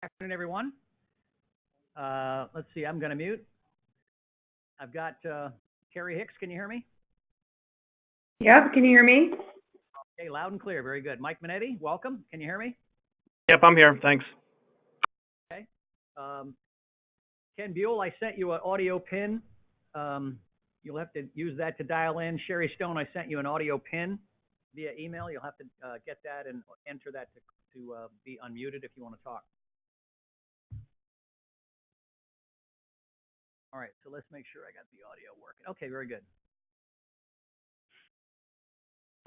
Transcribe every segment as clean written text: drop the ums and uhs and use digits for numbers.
Afternoon, everyone. Let's see, I'm going to mute. I've got Carrie Hicks. Can you hear me? Yep, can you hear me? Okay, loud and clear. Very good. Mike Minetti, welcome. Can you hear me? Yep, I'm here. Thanks. Okay. Ken Buell, I sent you an audio pin. You'll have to use that to dial in. Sherry Stone, I sent you an audio pin via email. You'll have to get that and enter that to be unmuted if you want to talk. All right, so let's make sure I got the audio working. Okay, very good.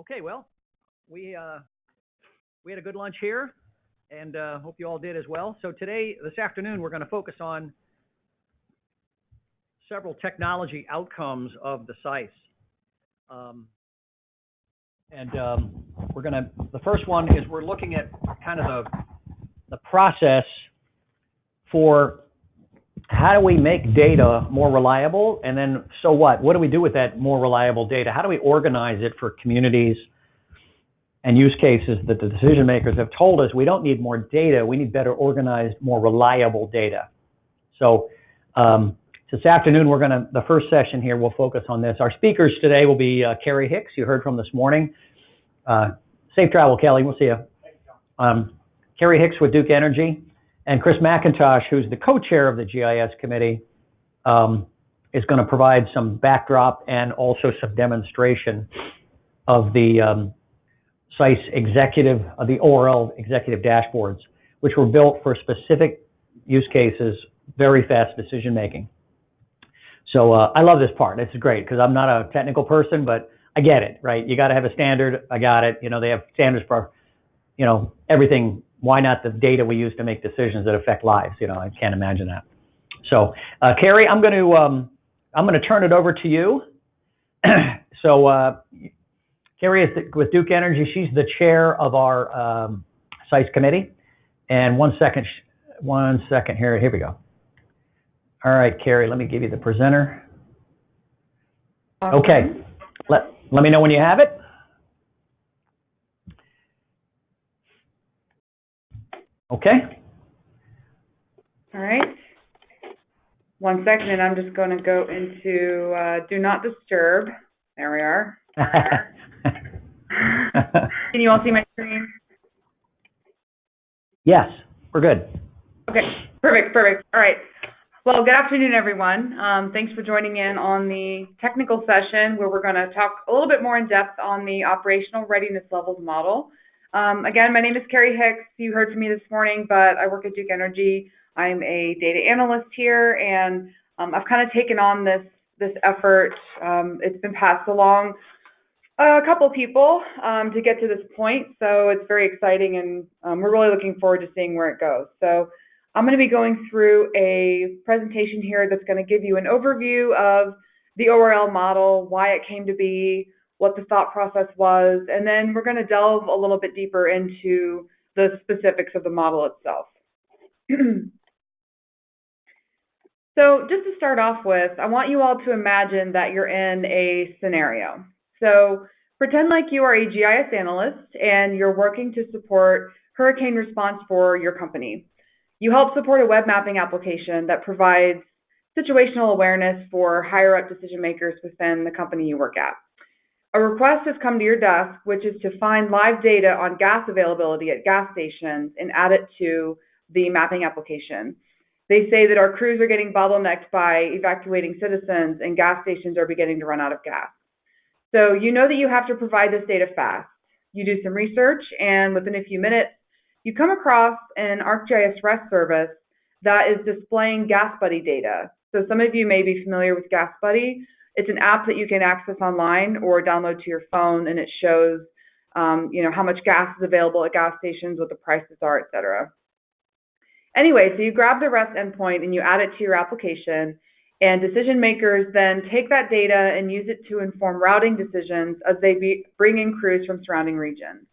Okay, well, we had a good lunch here, and hope you all did as well. So this afternoon, we're going to focus on several technology outcomes of the SISE. The first one is we're looking at kind of the process for how do we make data more reliable, and then so what? What do we do with that more reliable data? How do we organize it for communities and use cases that the decision makers have told us we don't need more data, we need better organized, more reliable data. So this afternoon, the first session here, we'll focus on this. Our speakers today will be Carrie Hicks, you heard from this morning. Safe travel, Kelly, we'll see you. Carrie Hicks with Duke Energy, and Chris McIntosh, who's the co-chair of the GIS committee, is going to provide some backdrop and also some demonstration of the SISE the ORL executive dashboards, which were built for specific use cases, very fast decision making. So I love this part. It's great because I'm not a technical person, but I get it, right? You got to have a standard. I got it. You know, they have standards for, everything. Why not the data we use to make decisions that affect lives? I can't imagine that. So, Carrie, I'm going to turn it over to you. So, Carrie is with Duke Energy. She's the chair of our SISE committee. And one second here we go. All right, Carrie, let me give you the presenter. Okay, let me know when you have it. Okay. All right. 1 second, and I'm just going to go into Do Not Disturb. There we are. Can you all see my screen? Yes, we're good. Okay, perfect. All right. Well, good afternoon, everyone. Thanks for joining in on the technical session where we're going to talk a little bit more in depth on the operational readiness levels model. Again, my name is Carrie Hicks. You heard from me this morning, but I work at Duke Energy. I'm a data analyst here, and I've kind of taken on this effort. It's been passed along a couple people to get to this point, so it's very exciting, and we're really looking forward to seeing where it goes. So I'm going to be going through a presentation here that's going to give you an overview of the ORL model, why it came to be, what the thought process was, and then we're going to delve a little bit deeper into the specifics of the model itself. So just to start off with, I want you all to imagine that you're in a scenario. So pretend like you are a GIS analyst and you're working to support hurricane response for your company. You help support a web mapping application that provides situational awareness for higher up decision makers within the company you work at. A request has come to your desk, which is to find live data on gas availability at gas stations and add it to the mapping application. They say that our crews are getting bottlenecked by evacuating citizens and gas stations are beginning to run out of gas. So you know that you have to provide this data fast. You do some research, and within a few minutes, you come across an ArcGIS REST service that is displaying GasBuddy data. So some of you may be familiar with GasBuddy. It's an app that you can access online or download to your phone, and it shows how much gas is available at gas stations, what the prices are, et cetera. Anyway, so you grab the REST endpoint and you add it to your application, and decision makers then take that data and use it to inform routing decisions as they bring in crews from surrounding regions.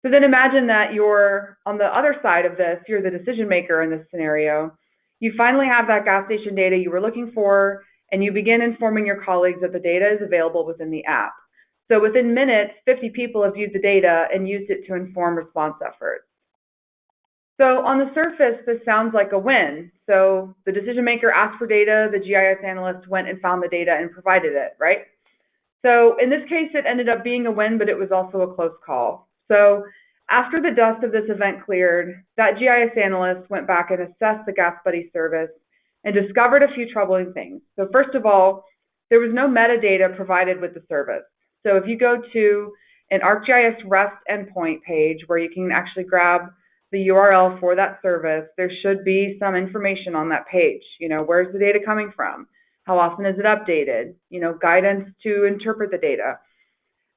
So then imagine that you're on the other side of this, you're the decision maker in this scenario. You finally have that gas station data you were looking for, and you begin informing your colleagues that the data is available within the app. So within minutes, 50 people have viewed the data and used it to inform response efforts. So on the surface, this sounds like a win. So the decision maker asked for data, the GIS analyst went and found the data and provided it, right? So in this case, it ended up being a win, but it was also a close call. So after the dust of this event cleared, that GIS analyst went back and assessed the GasBuddy service and discovered a few troubling things. So first of all, there was no metadata provided with the service. So if you go to an ArcGIS REST endpoint page where you can actually grab the URL for that service, there should be some information on that page. You know, where's the data coming from? How often is it updated? You know, guidance to interpret the data.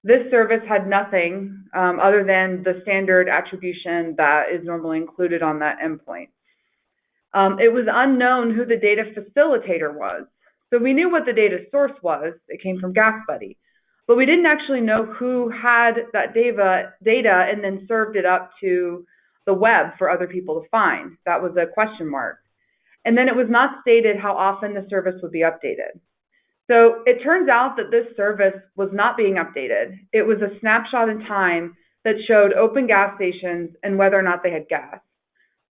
This service had nothing other than the standard attribution that is normally included on that endpoint. It was unknown who the data facilitator was. So we knew what the data source was. It came from GasBuddy. But we didn't actually know who had that data and then served it up to the web for other people to find. That was a question mark. And then it was not stated how often the service would be updated. So it turns out that this service was not being updated. It was a snapshot in time that showed open gas stations and whether or not they had gas.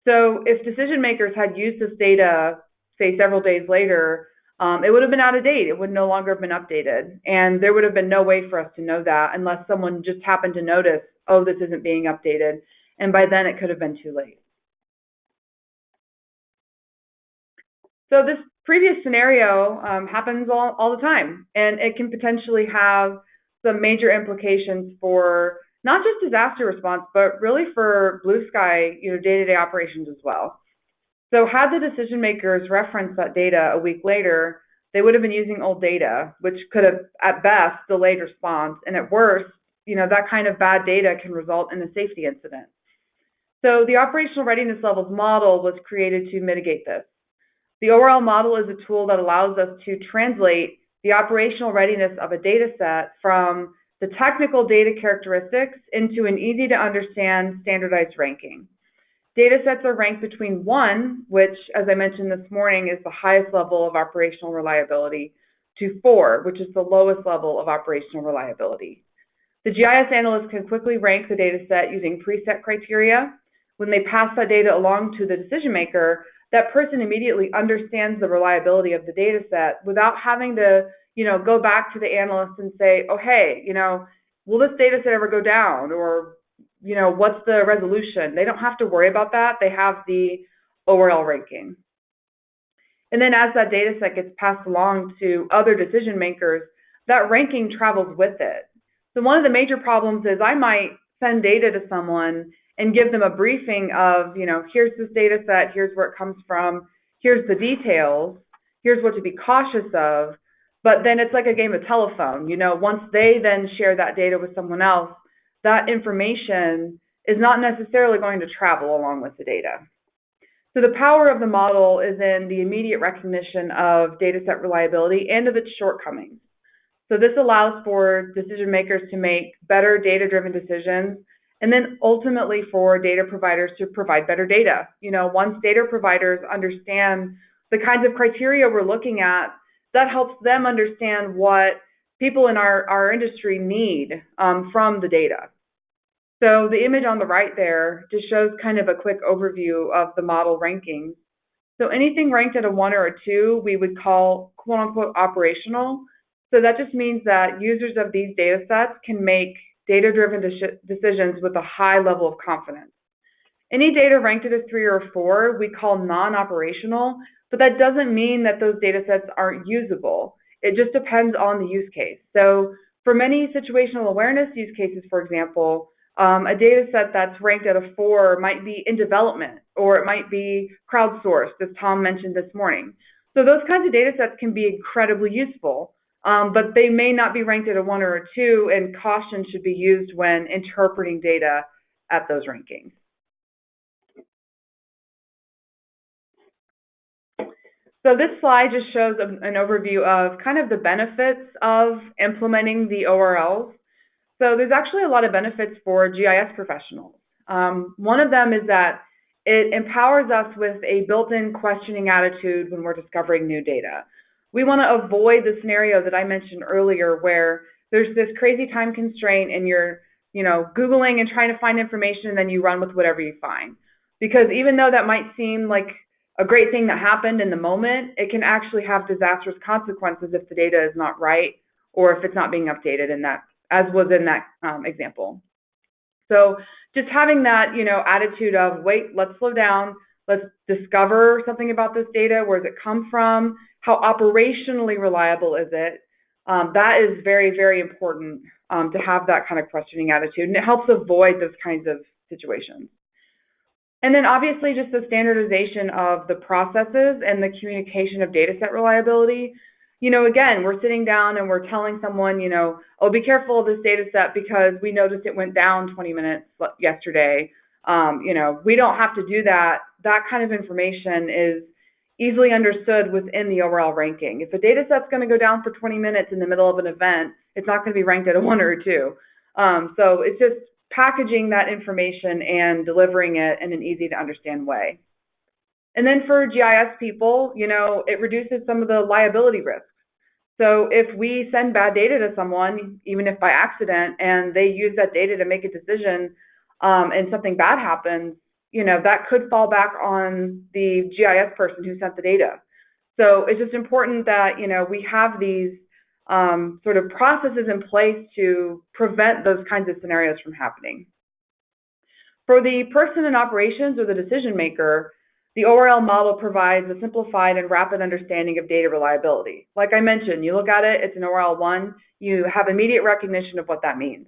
So if decision makers had used this data, say several days later, it would have been out of date. It would no longer have been updated. And there would have been no way for us to know that unless someone just happened to notice, oh, this isn't being updated. And by then it could have been too late. So this previous scenario happens all the time, and it can potentially have some major implications for not just disaster response, but really for blue sky, day-to-day operations as well. So had the decision makers referenced that data a week later, they would have been using old data, which could have, at best, delayed response, and at worst, that kind of bad data can result in a safety incident. So the operational readiness levels model was created to mitigate this. The ORL model is a tool that allows us to translate the operational readiness of a data set from the technical data characteristics into an easy-to-understand standardized ranking. Data sets are ranked between 1, which, as I mentioned this morning, is the highest level of operational reliability, to 4, which is the lowest level of operational reliability. The GIS analyst can quickly rank the data set using preset criteria. When they pass that data along to the decision maker, that person immediately understands the reliability of the data set without having to, go back to the analyst and say, oh, hey, will this data set ever go down? Or, what's the resolution? They don't have to worry about that. They have the ORL ranking. And then as that data set gets passed along to other decision makers, that ranking travels with it. So one of the major problems is I might send data to someone and give them a briefing of, here's this data set, here's where it comes from, here's the details, here's what to be cautious of, but then it's like a game of telephone. Once they then share that data with someone else, that information is not necessarily going to travel along with the data. So the power of the model is in the immediate recognition of data set reliability and of its shortcomings. So this allows for decision makers to make better data-driven decisions, and then ultimately for data providers to provide better data. Once data providers understand the kinds of criteria we're looking at, that helps them understand what people in our industry need from the data. So the image on the right there just shows kind of a quick overview of the model rankings. So anything ranked at a 1 or a 2, we would call quote unquote operational. So that just means that users of these data sets can make data-driven decisions with a high level of confidence. Any data ranked at a 3 or a 4, we call non-operational, but that doesn't mean that those data sets aren't usable. It just depends on the use case. So for many situational awareness use cases, for example, a data set that's ranked at a 4 might be in development, or it might be crowdsourced, as Tom mentioned this morning. So those kinds of data sets can be incredibly useful. But they may not be ranked at a 1 or a 2, and caution should be used when interpreting data at those rankings. So this slide just shows an overview of kind of the benefits of implementing the ORLs. So there's actually a lot of benefits for GIS professionals. One of them is that it empowers us with a built-in questioning attitude when we're discovering new data. We want to avoid the scenario that I mentioned earlier where there's this crazy time constraint and you're, Googling and trying to find information and then you run with whatever you find. Because even though that might seem like a great thing that happened in the moment, it can actually have disastrous consequences if the data is not right or if it's not being updated in that, as was in that example. So just having that, attitude of, wait, let's slow down, let's discover something about this data. Where does it come from? How operationally reliable is it? That is very, very important to have that kind of questioning attitude, and it helps avoid those kinds of situations. And then obviously just the standardization of the processes and the communication of data set reliability. Again, we're sitting down and we're telling someone, oh, be careful of this data set because we noticed it went down 20 minutes yesterday. We don't have to do that. That kind of information is easily understood within the overall ranking. If a data set's going to go down for 20 minutes in the middle of an event, it's not going to be ranked at a 1 or a 2. So it's just packaging that information and delivering it in an easy to understand way. And then for GIS people, it reduces some of the liability risks. So if we send bad data to someone, even if by accident, and they use that data to make a decision and something bad happens, that could fall back on the GIS person who sent the data. So it's just important that, we have these sort of processes in place to prevent those kinds of scenarios from happening. For the person in operations or the decision maker, the ORL model provides a simplified and rapid understanding of data reliability. Like I mentioned, you look at it, it's an ORL 1, you have immediate recognition of what that means.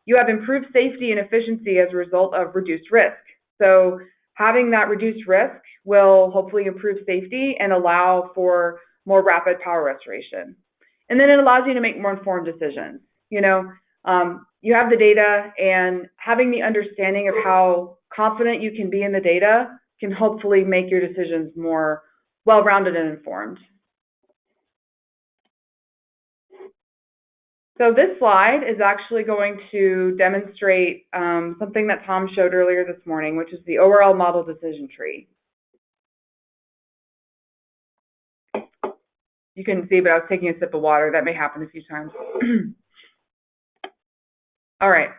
You have improved safety and efficiency as a result of reduced risk. So having that reduced risk will hopefully improve safety and allow for more rapid power restoration. And then it allows you to make more informed decisions. You have the data, and having the understanding of how confident you can be in the data can hopefully make your decisions more well-rounded and informed. So this slide is actually going to demonstrate something that Tom showed earlier this morning, which is the ORL model decision tree. You can see, but I was taking a sip of water. That may happen a few times. All right.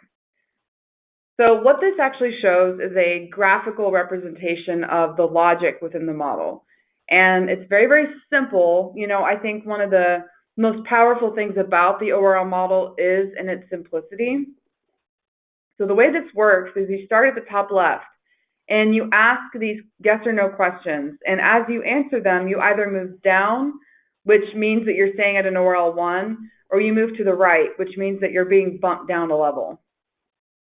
So what this actually shows is a graphical representation of the logic within the model. And it's very, very simple. I think one of the most powerful things about the ORL model is in its simplicity. So the way this works is you start at the top left and you ask these yes or no questions. And as you answer them, you either move down, which means that you're staying at an ORL 1, or you move to the right, which means that you're being bumped down a level.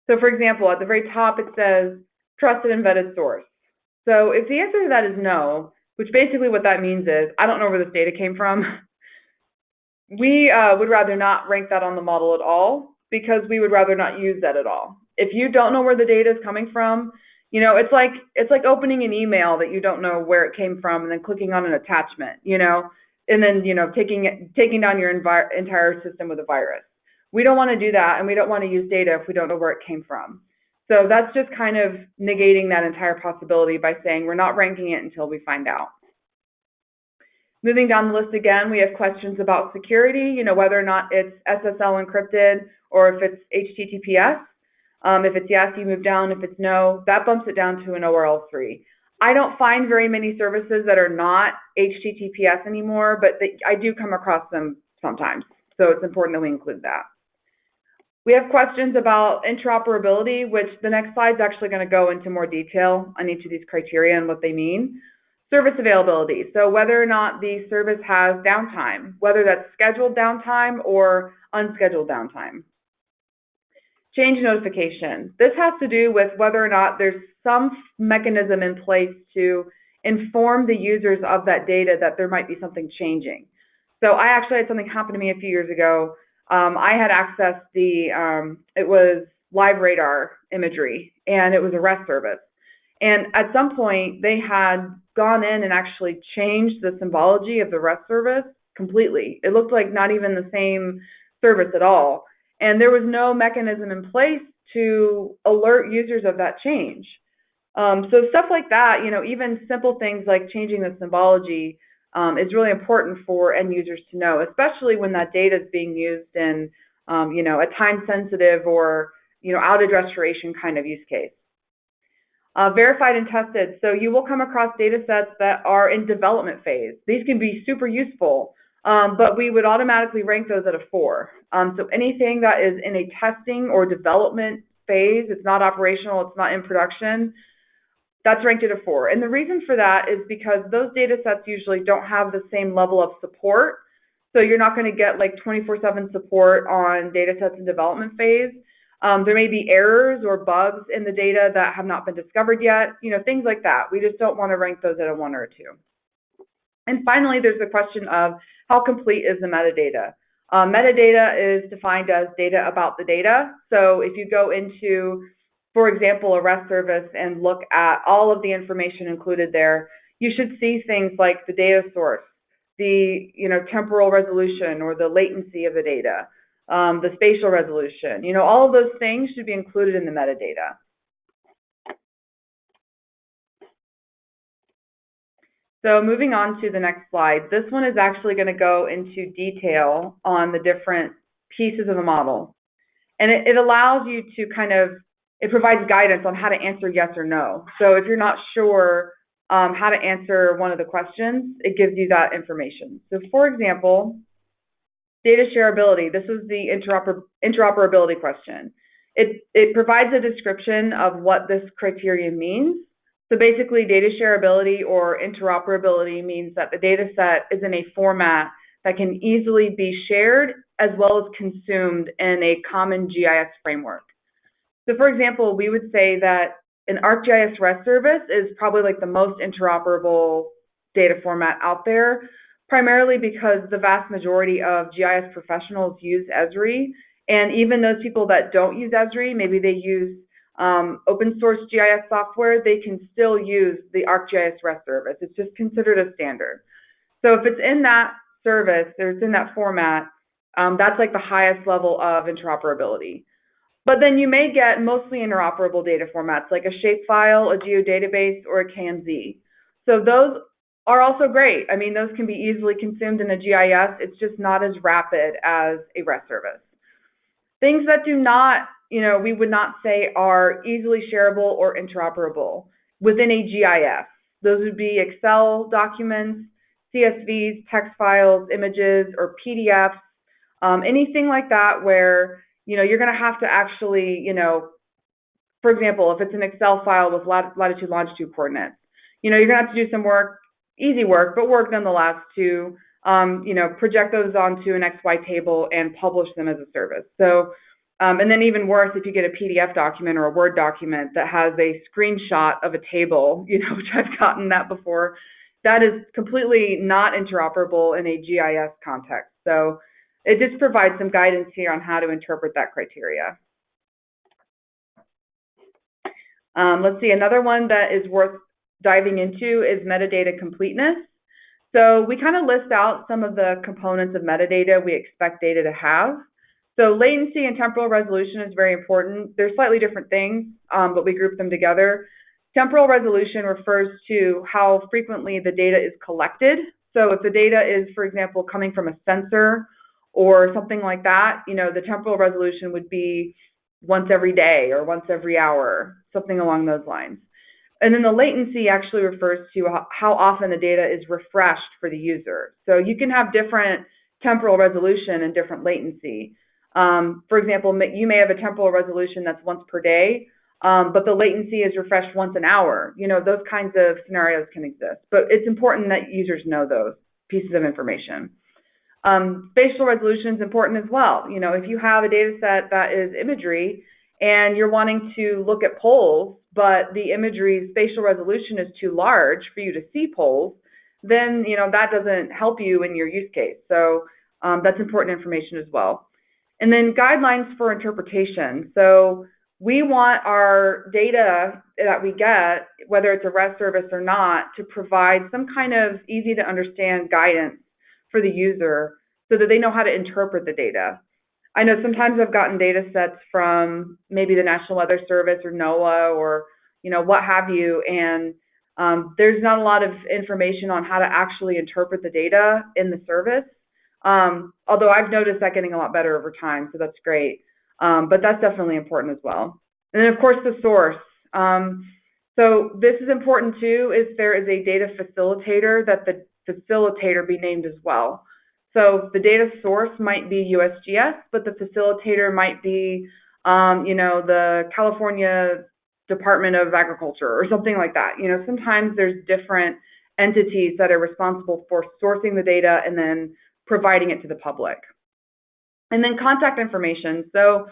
So for example, at the very top it says trusted and vetted source. So if the answer to that is no, which basically what that means is I don't know where this data came from, we would rather not rank that on the model at all because we would rather not use that at all. If you don't know where the data is coming from, it's like opening an email that you don't know where it came from and then clicking on an attachment, and then taking down your entire system with a virus. We don't want to do that, and we don't want to use data if we don't know where it came from. So that's just kind of negating that entire possibility by saying we're not ranking it until we find out. Moving down the list again, we have questions about security, whether or not it's SSL encrypted or if it's HTTPS. If it's yes, you move down. If it's no, that bumps it down to an ORL 3. I don't find very many services that are not HTTPS anymore, but I do come across them sometimes. So it's important that we include that. We have questions about interoperability, which the next slide is actually going to go into more detail on each of these criteria and what they mean. Service availability, so whether or not the service has downtime, whether that's scheduled downtime or unscheduled downtime. Change notification. This has to do with whether or not there's some mechanism in place to inform the users of that data that there might be something changing. So I actually had something happen to me a few years ago. I had accessed it was live radar imagery, and it was a REST service. And at some point, they had gone in and actually changed the symbology of the REST service completely. It looked like not even the same service at all. And there was no mechanism in place to alert users of that change. So stuff like that, even simple things like changing the symbology is really important for end users to know, especially when that data is being used in, a time-sensitive or, outage restoration kind of use case. Verified and tested. So you will come across data sets that are in development phase. These can be super useful, but we would automatically rank those at a 4. So anything that is in a testing or development phase, it's not operational, it's not in production, that's ranked at a 4. And the reason for that is because those data sets usually don't have the same level of support. So you're not going to get like 24/7 support on data sets in development phase. There may be errors or bugs in the data that have not been discovered yet, things like that. We just don't want to rank those at a 1 or a 2. And finally, there's the question of how complete is the metadata. Metadata is defined as data about the data. So if you go into, for example, a REST service and look at all of the information included there, you should see things like the data source, the temporal resolution or the latency of the data, the spatial resolution, all of those things should be included in the metadata. So moving on to the next slide, this one is actually going to go into detail on the different pieces of the model. And it allows you to it provides guidance on how to answer yes or no. So if you're not sure how to answer one of the questions, it gives you that information. So for example, data shareability, this is the interoperability question. It provides a description of what this criteria means. So basically, data shareability or interoperability means that the data set is in a format that can easily be shared as well as consumed in a common GIS framework. So for example, we would say that an ArcGIS REST service is probably like the most interoperable data format out there, primarily because the vast majority of GIS professionals use Esri, and even those people that don't use Esri, maybe they use open source GIS software, they can still use the ArcGIS REST service. It's just considered a standard. So if it's in that service, or it's in that format, that's like the highest level of interoperability. But then you may get mostly interoperable data formats like a shapefile, a geodatabase, or a KNZ. So those are also great. I mean, those can be easily consumed in a GIS. It's just not as rapid as a REST service. Things that do not, we would not say are easily shareable or interoperable within a GIS. Those would be Excel documents, CSVs, text files, images, or PDFs, anything like that where, you're going to have to actually, for example, if it's an Excel file with latitude, longitude coordinates, you're going to have to do some work, easy work, but work nonetheless to, project those onto an XY table and publish them as a service. So, and then even worse, if you get a PDF document or a Word document that has a screenshot of a table, which I've gotten that before, that is completely not interoperable in a GIS context. So it just provides some guidance here on how to interpret that criteria. Let's see, another one that is worth diving into is metadata completeness. So we kind of list out some of the components of metadata we expect data to have. So latency and temporal resolution is very important. They're slightly different things, but we group them together. Temporal resolution refers to how frequently the data is collected. So if the data is, for example, coming from a sensor or something like that, the temporal resolution would be once every day or once every hour, something along those lines. And then the latency actually refers to how often the data is refreshed for the user. So you can have different temporal resolution and different latency. For example, you may have a temporal resolution that's once per day, but the latency is refreshed once an hour. Those kinds of scenarios can exist. But it's important that users know those pieces of information. Spatial resolution is important as well. If you have a data set that is imagery and you're wanting to look at poles, but the imagery's spatial resolution is too large for you to see poles, then that doesn't help you in your use case. So that's important information as well. And then guidelines for interpretation. So we want our data that we get, whether it's a REST service or not, to provide some kind of easy to understand guidance for the user so that they know how to interpret the data. I know sometimes I've gotten data sets from maybe the National Weather Service or NOAA or, what have you, and there's not a lot of information on how to actually interpret the data in the service. Although I've noticed that getting a lot better over time, so that's great. But that's definitely important as well. And then of course the source. So this is important too, is there is a data facilitator, that the facilitator be named as well. So the data source might be USGS, but the facilitator might be, the California Department of Agriculture or something like that. Sometimes there's different entities that are responsible for sourcing the data and then providing it to the public. And then contact information. So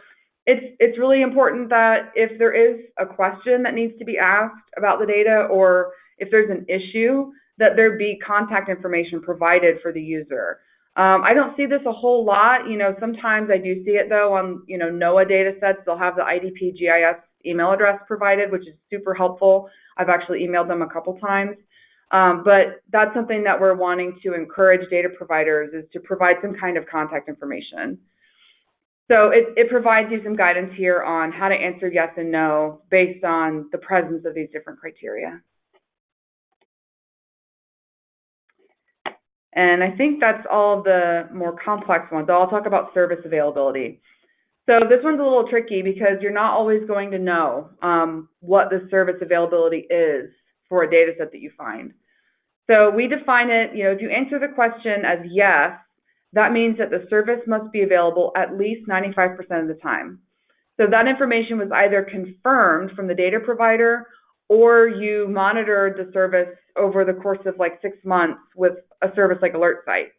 it's really important that if there is a question that needs to be asked about the data, or if there's an issue, that there be contact information provided for the user. I don't see this a whole lot. Sometimes I do see it though on, NOAA data sets. They'll have the IDP GIS email address provided, which is super helpful. I've actually emailed them a couple times. But that's something that we're wanting to encourage data providers, is to provide some kind of contact information. So it provides you some guidance here on how to answer yes and no based on the presence of these different criteria. And I think that's all of the more complex ones. I'll talk about service availability. So this one's a little tricky because you're not always going to know what the service availability is for a data set that you find. So we define it, if you answer the question as yes, that means that the service must be available at least 95% of the time. So that information was either confirmed from the data provider, or you monitored the service over the course of like 6 months with a service like AlertSite,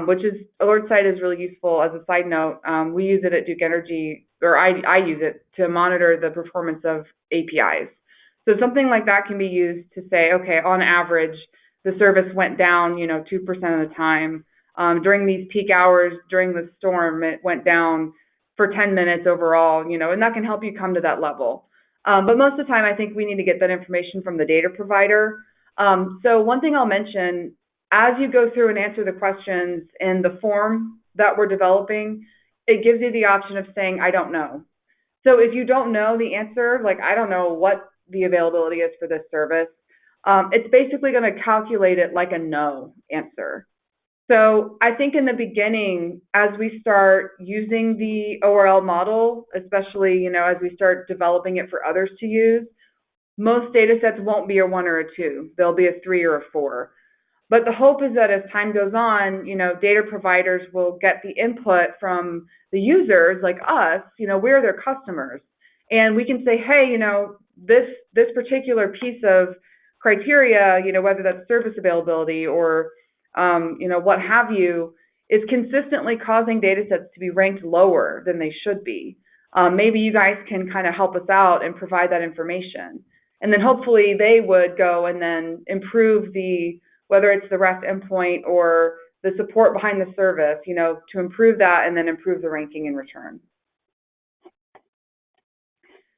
which is, AlertSite is really useful. As a side note, we use it at Duke Energy, or I use it to monitor the performance of APIs. So something like that can be used to say, okay, on average, the service went down, 2% of the time. During these peak hours, during the storm, it went down for 10 minutes overall, and that can help you come to that level. But most of the time, I think we need to get that information from the data provider. So one thing I'll mention, as you go through and answer the questions in the form that we're developing, it gives you the option of saying, I don't know. So if you don't know the answer, like I don't know what the availability is for this service, it's basically going to calculate it like a no answer. So I think in the beginning, as we start using the ORL model, especially, as we start developing it for others to use, most data sets won't be a 1 or a 2. They'll be a 3 or a 4. But the hope is that as time goes on, data providers will get the input from the users like us, we're their customers. And we can say, hey, this particular piece of criteria, whether that's service availability or what have you, is consistently causing data sets to be ranked lower than they should be. Maybe you guys can kind of help us out and provide that information. And then hopefully they would go and then improve whether it's the REST endpoint or the support behind the service, to improve that and then improve the ranking in return.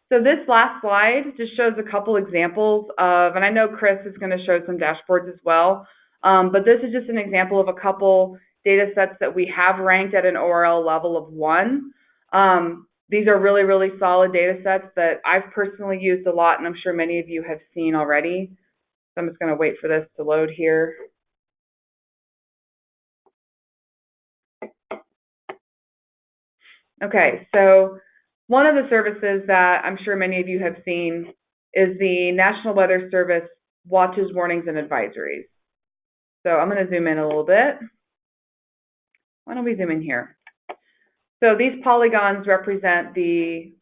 So this last slide just shows a couple examples of, and I know Chris is going to show some dashboards as well, but this is just an example of a couple data sets that we have ranked at an ORL level of 1. These are really, really solid data sets that I've personally used a lot, and I'm sure many of you have seen already. So I'm just going to wait for this to load here. Okay, so one of the services that I'm sure many of you have seen is the National Weather Service Watches, Warnings, and Advisories. So I'm going to zoom in a little bit. Why don't we zoom in here? So these polygons represent the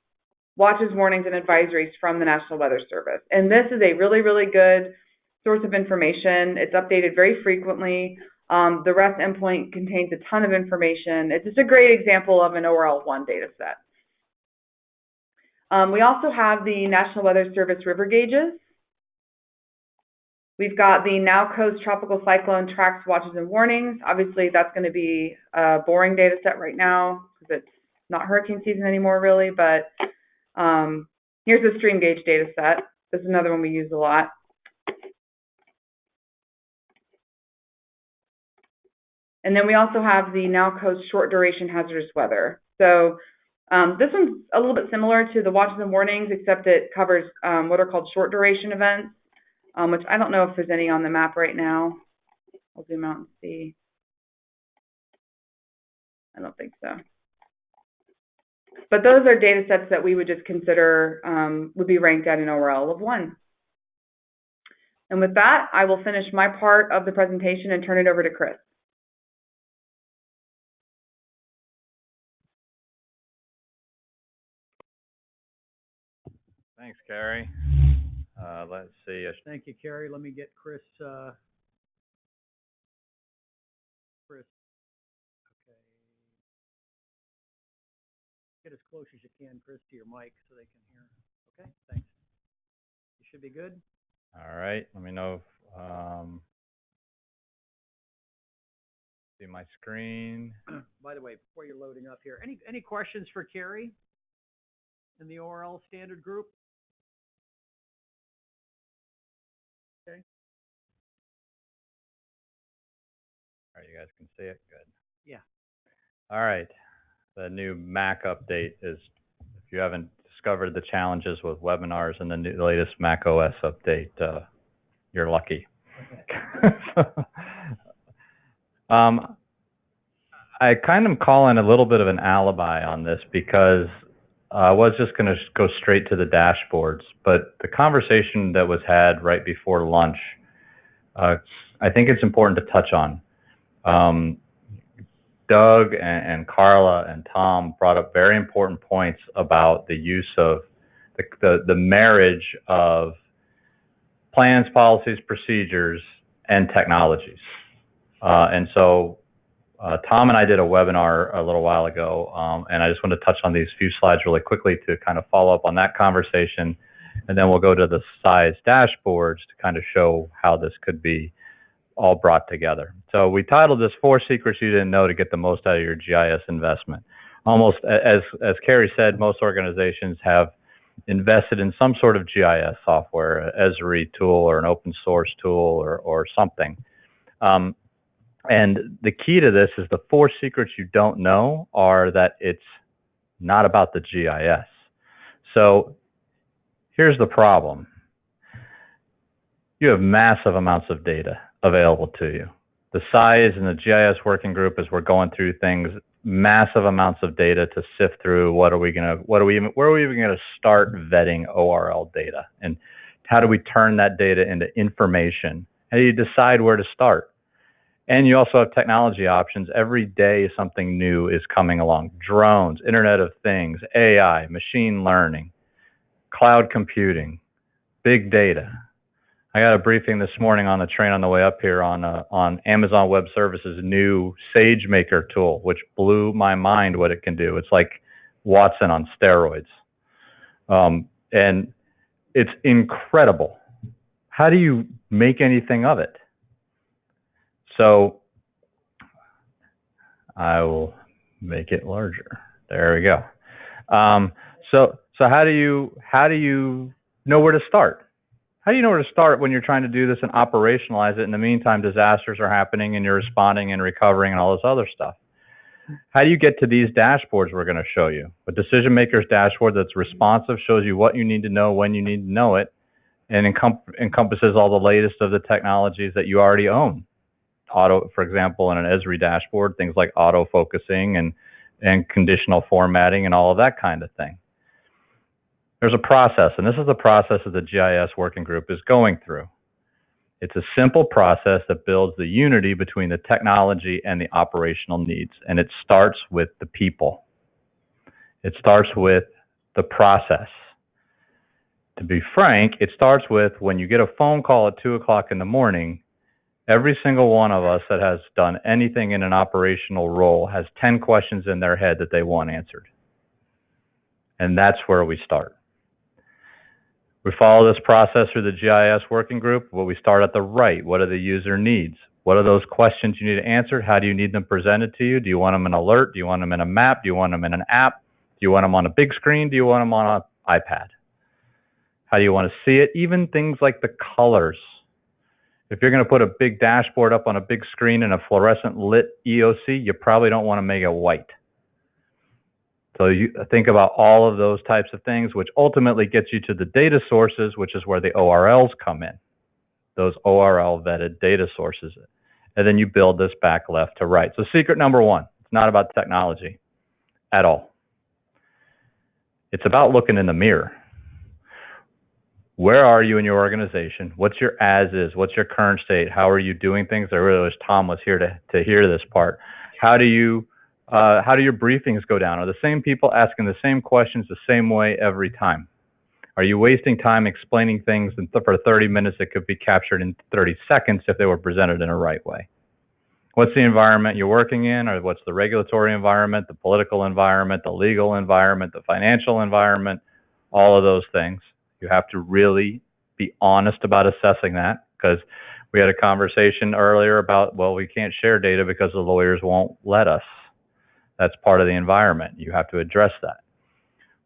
watches, warnings, and advisories from the National Weather Service. And this is a really, really good source of information. It's updated very frequently. The REST endpoint contains a ton of information. It's just a great example of an ORL1 data set. We also have the National Weather Service river gauges. We've got the Now Coast Tropical Cyclone Tracks Watches and Warnings. Obviously, that's going to be a boring data set right now because it's not hurricane season anymore, really. But here's the stream gauge data set. This is another one we use a lot. And then we also have the Now Coast Short Duration Hazardous Weather. So this one's a little bit similar to the Watches and Warnings, except it covers what are called short duration events, which I don't know if there's any on the map right now. I'll zoom out and see. I don't think so. But those are data sets that we would just consider would be ranked at an ORL of 1. And with that, I will finish my part of the presentation and turn it over to Chris. Thanks, Carrie. Let's see. Thank you, Carrie. Let me get Chris. Chris, okay. Get as close as you can, Chris, to your mic so they can hear. Okay, thanks. You should be good. All right. Let me know if see my screen. By the way, before you're loading up here, any questions for Carrie in the ORL standard group? Okay. All right, you guys can see it? Good. Yeah. All right. The new Mac update is, if you haven't discovered the challenges with webinars and the latest Mac OS update, you're lucky. I kind of call in a little bit of an alibi on this because I was just going to go straight to the dashboards, but the conversation that was had right before lunch, I think it's important to touch on. Doug and Carla and Tom brought up very important points about the use of the marriage of plans, policies, procedures, and technologies. And so Tom and I did a webinar a little while ago, and I just want to touch on these few slides really quickly to kind of follow up on that conversation, and then we'll go to the SISE dashboards to kind of show how this could be all brought together. So we titled this 4 Secrets You Didn't Know to Get the Most Out of Your GIS Investment. Almost, as Carrie said, most organizations have invested in some sort of GIS software, an Esri tool or an open source tool or something. And the key to this is the 4 secrets you don't know are that it's not about the GIS. So here's the problem. You have massive amounts of data available to you. The SISE and the GIS working group, as we're going through things, massive amounts of data to sift through. Where are we even going to start vetting ORL data? And how do we turn that data into information? How do you decide where to start? And you also have technology options. Every day something new is coming along. Drones, Internet of Things, AI, machine learning, cloud computing, big data. I got a briefing this morning on the train on the way up here on Amazon Web Services' new SageMaker tool, which blew my mind what it can do. It's like Watson on steroids. And it's incredible. How do you make anything of it? So I will make it larger. There we go. So how do you know where to start? How do you know where to start when you're trying to do this and operationalize it? In the meantime, disasters are happening and you're responding and recovering and all this other stuff. How do you get to these dashboards we're going to show you? A decision maker's dashboard that's responsive, shows you what you need to know, when you need to know it, and encompasses all the latest of the technologies that you already own. For example, in an Esri dashboard, things like auto focusing and conditional formatting and all of that kind of thing. There's a process, and this is the process that the GIS working group is going through. It's a simple process that builds the unity between the technology and the operational needs, and it starts with the people. It starts with the process. To be frank, it starts with when you get a phone call at 2 o'clock in the morning, every single one of us that has done anything in an operational role has 10 questions in their head that they want answered. And that's where we start. We follow this process through the GIS working group. Well, we start at the right. What are the user needs? What are those questions you need answered? How do you need them presented to you? Do you want them in an alert? Do you want them in a map? Do you want them in an app? Do you want them on a big screen? Do you want them on an iPad? How do you want to see it? Even things like the colors. If you're going to put a big dashboard up on a big screen in a fluorescent lit EOC, you probably don't want to make it white. So you think about all of those types of things, which ultimately gets you to the data sources, which is where the ORLs come in, those ORL vetted data sources. And then you build this back left to right. So secret number 1, it's not about technology at all. It's about looking in the mirror. Where are you in your organization? What's your as is? What's your current state? How are you doing things? I really wish Tom was here to hear this part. How do your briefings go down? Are the same people asking the same questions the same way every time? Are you wasting time explaining things for 30 minutes that could be captured in 30 seconds if they were presented in a right way? What's the environment you're working in, or what's the regulatory environment, the political environment, the legal environment, the financial environment, all of those things. You have to really be honest about assessing that, because we had a conversation earlier about, well, we can't share data because the lawyers won't let us. That's part of the environment. You have to address that.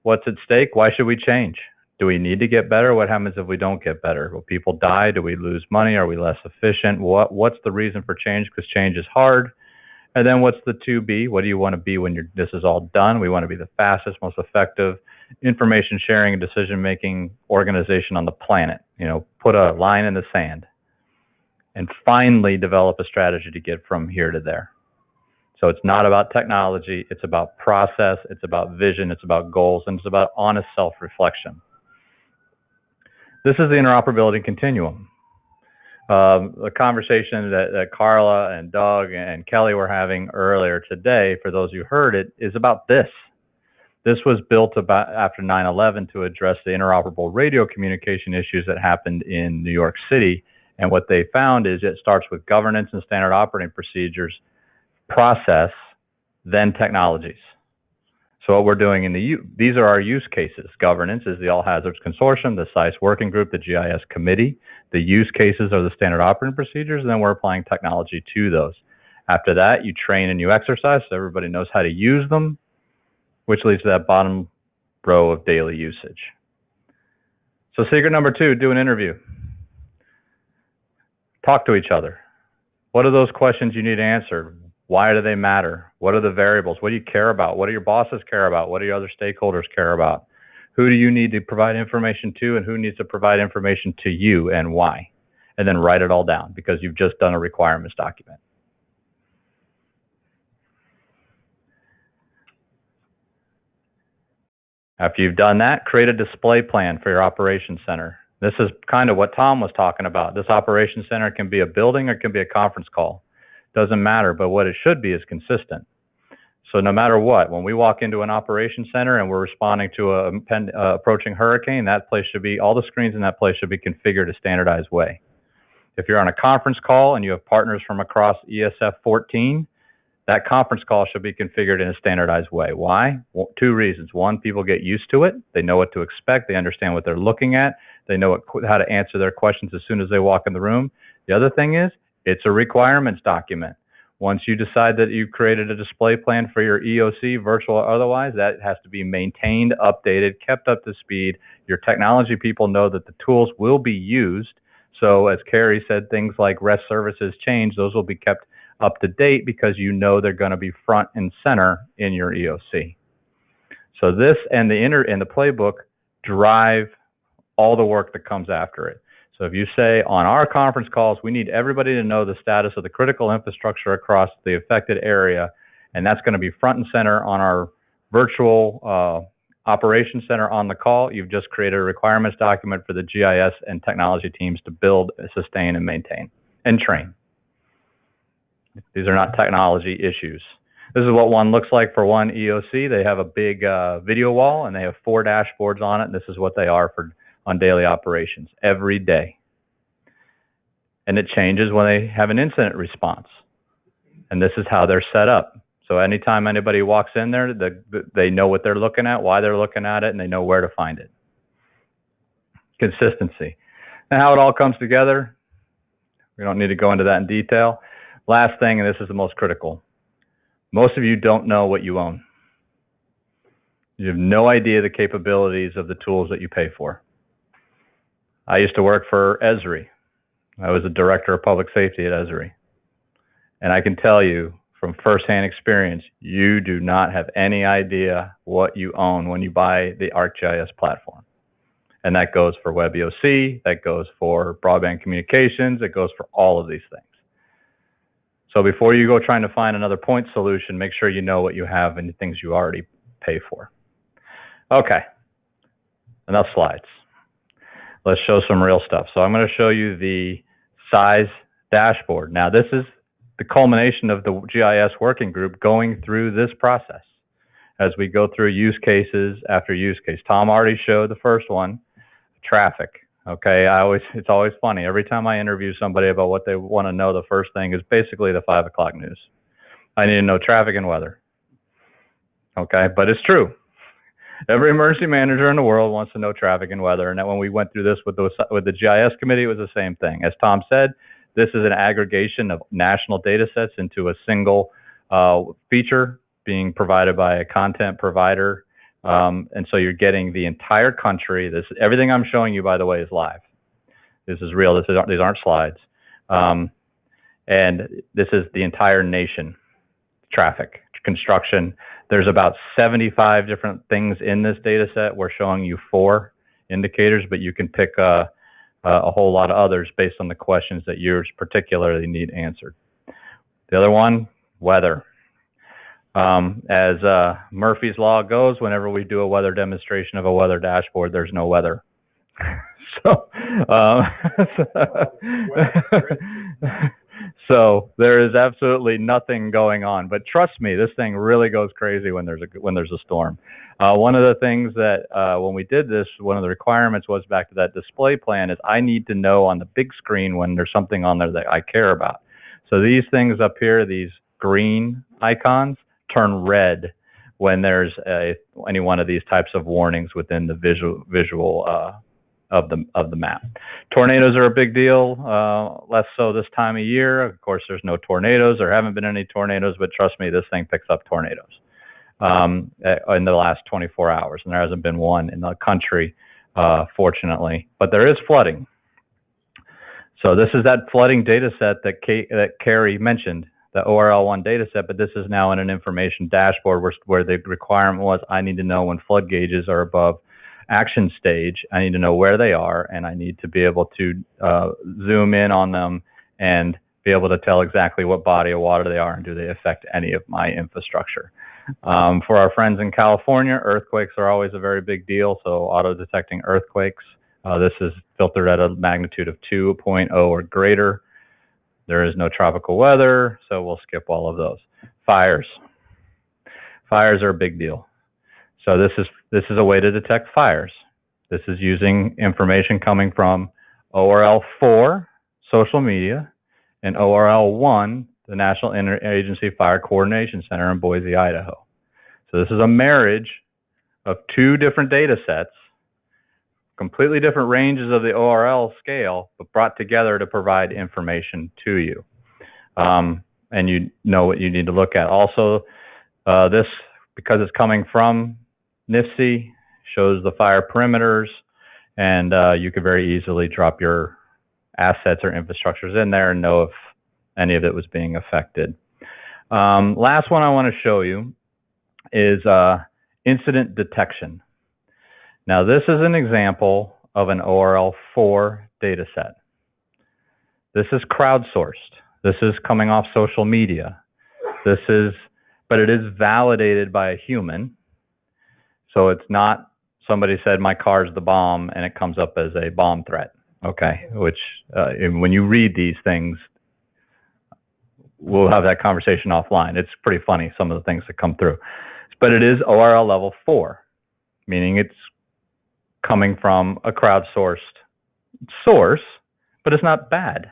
What's at stake? Why should we change? Do we need to get better? What happens if we don't get better? Will people die? Do we lose money? Are we less efficient? What's the reason for change? Because change is hard. And then what's the 2B? What do you want to be when this is all done? We want to be the fastest, most effective information sharing and decision making organization on the planet. Put a line in the sand and finally develop a strategy to get from here to there. So it's not about technology, it's about process, it's about vision, it's about goals, and it's about honest self-reflection. This is the interoperability continuum. The conversation that Carla and Doug and Kelly were having earlier today, for those who heard it, is about this. This was built about after 9/11 to address the interoperable radio communication issues that happened in New York City. And what they found is it starts with governance and standard operating procedures, process, then technologies. So what we're doing these are our use cases. Governance is the All Hazards Consortium, the SISE Working Group, the GIS Committee. The use cases are the standard operating procedures, and then we're applying technology to those. After that, you train and you exercise so everybody knows how to use them, which leads to that bottom row of daily usage. So secret number 2, do an interview. Talk to each other. What are those questions you need answered? Why do they matter? What are the variables? What do you care about? What do your bosses care about? What do your other stakeholders care about? Who do you need to provide information to, and who needs to provide information to you, and why? And then write it all down, because you've just done a requirements document. After you've done that, create a display plan for your operations center. This is kind of what Tom was talking about. This operations center can be a building or it can be a conference call. Doesn't matter, but what it should be is consistent. So no matter what, when we walk into an operations center and we're responding to a approaching hurricane, that place should be, all the screens in that place should be configured a standardized way. If you're on a conference call and you have partners from across ESF 14, that conference call should be configured in a standardized way. Why? Well, 2 reasons. 1, people get used to it. They know what to expect. They understand what they're looking at. They know how to answer their questions as soon as they walk in the room. The other thing is, it's a requirements document. Once you decide that you've created a display plan for your EOC, virtual or otherwise, that has to be maintained, updated, kept up to speed. Your technology people know that the tools will be used. So as Carrie said, things like REST services change, those will be kept up to date because you know they're going to be front and center in your EOC. So this and the playbook drive all the work that comes after it. So if you say on our conference calls, we need everybody to know the status of the critical infrastructure across the affected area, and that's going to be front and center on our virtual operations center on the call, you've just created a requirements document for the GIS and technology teams to build, sustain, and maintain, and train. These are not technology issues. This is what one looks like for one EOC. They have a big video wall, and they have 4 dashboards on it, and this is what they are on daily operations every day. And it changes when they have an incident response. And this is how they're set up. So anytime anybody walks in there, they know what they're looking at, why they're looking at it, and they know where to find it. Consistency. And how it all comes together, we don't need to go into that in detail. Last thing, and this is the most critical. Most of you don't know what you own. You have no idea the capabilities of the tools that you pay for. I used to work for Esri. I was a director of public safety at Esri. And I can tell you from firsthand experience, you do not have any idea what you own when you buy the ArcGIS platform. And that goes for WebEOC, that goes for broadband communications, it goes for all of these things. So before you go trying to find another point solution, make sure you know what you have and the things you already pay for. Okay, enough slides. let's show some real stuff. So I'm going to show you the SISE dashboard. Now, this is the culmination of the GIS working group going through this process as we go through use cases after use case. Tom already showed the first one, traffic. Okay, it's always funny. Every time I interview somebody about what they want to know, the first thing is basically the 5 o'clock news. I need to know traffic and weather. Okay, but it's true. Every emergency manager in the world wants to know traffic and weather. And when we went through this with the GIS committee, it was the same thing. As Tom said, this is an aggregation of national data sets into a single feature being provided by a content provider. And so you're getting the entire country. Everything I'm showing you, by the way, is live. This is real. These aren't slides. And this is the entire nation. Traffic, construction. There's about 75 different things in this data set. We're showing you 4 indicators, but you can pick a whole lot of others based on the questions that yours particularly need answered. The other one, weather. As Murphy's Law goes, whenever we do a weather demonstration of a weather dashboard, there's no weather. So there is absolutely nothing going on. But trust me, this thing really goes crazy when there's a storm. One of the things that when we did this, one of the requirements was back to that display plan is I need to know on the big screen when there's something on there that I care about. So these things up here, these green icons, turn red when there's any one of these types of warnings within the visual of the map. Tornadoes are a big deal, less so this time of year. Of course, there's no tornadoes. There haven't been any tornadoes, but trust me, this thing picks up tornadoes in the last 24 hours, and there hasn't been one in the country, fortunately. But there is flooding. So this is that flooding data set that Carrie mentioned, the ORL1 data set, but this is now in an information dashboard where the requirement was I need to know when flood gauges are above action stage. I need to know where they are, and I need to be able to zoom in on them and be able to tell exactly what body of water they are and do they affect any of my infrastructure. For our friends in California, earthquakes are always a very big deal, so auto-detecting earthquakes. This is filtered at a magnitude of 2.0 or greater. There is no tropical weather, so we'll skip all of those. Fires. Fires are a big deal. So this is a way to detect fires. This is using information coming from ORL4, social media, and ORL1, the National Interagency Fire Coordination Center in Boise, Idaho. So this is a marriage of 2 different data sets, completely different ranges of the ORL scale, but brought together to provide information to you. And you know what you need to look at. Also, this, because it's coming from NICC, shows the fire perimeters, and you could very easily drop your assets or infrastructures in there and know if any of it was being affected. Last one I want to show you is incident detection. Now, this is an example of an ORL4 data set. This is crowdsourced. This is coming off social media. But it is validated by a human. So it's not somebody said my car's the bomb and it comes up as a bomb threat. Okay, which when you read these things, we'll have that conversation offline. It's pretty funny, some of the things that come through. But it is ORL level 4, meaning it's coming from a crowdsourced source, but it's not bad.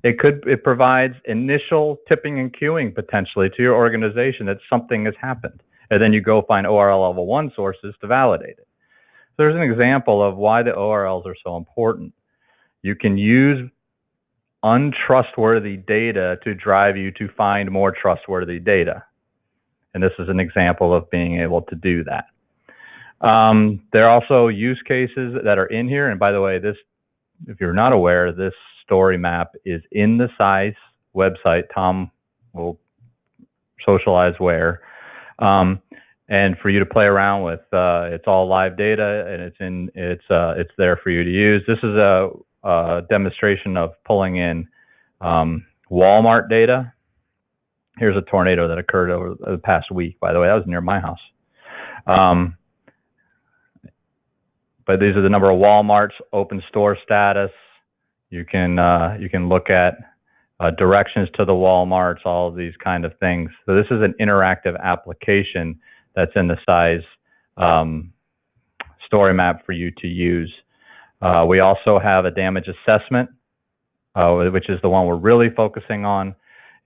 It provides initial tipping and queuing potentially to your organization that something has happened. And then you go find ORL level 1 sources to validate it. So there's an example of why the ORLs are so important. You can use untrustworthy data to drive you to find more trustworthy data. And this is an example of being able to do that. There are also use cases that are in here. And by the way, this, if you're not aware, this story map is in the SISE website. Tom will socialize where. And for you to play around with. It's all live data, and it's there for you to use. This is a demonstration of pulling in Walmart data. Here's a tornado that occurred over the past week. By the way, that was near my house. but these are the number of Walmarts, open store status. You can look at directions to the Walmarts, all of these kind of things. So this is an interactive application that's in the SISE story map for you to use. We also have a damage assessment, which is the one we're really focusing on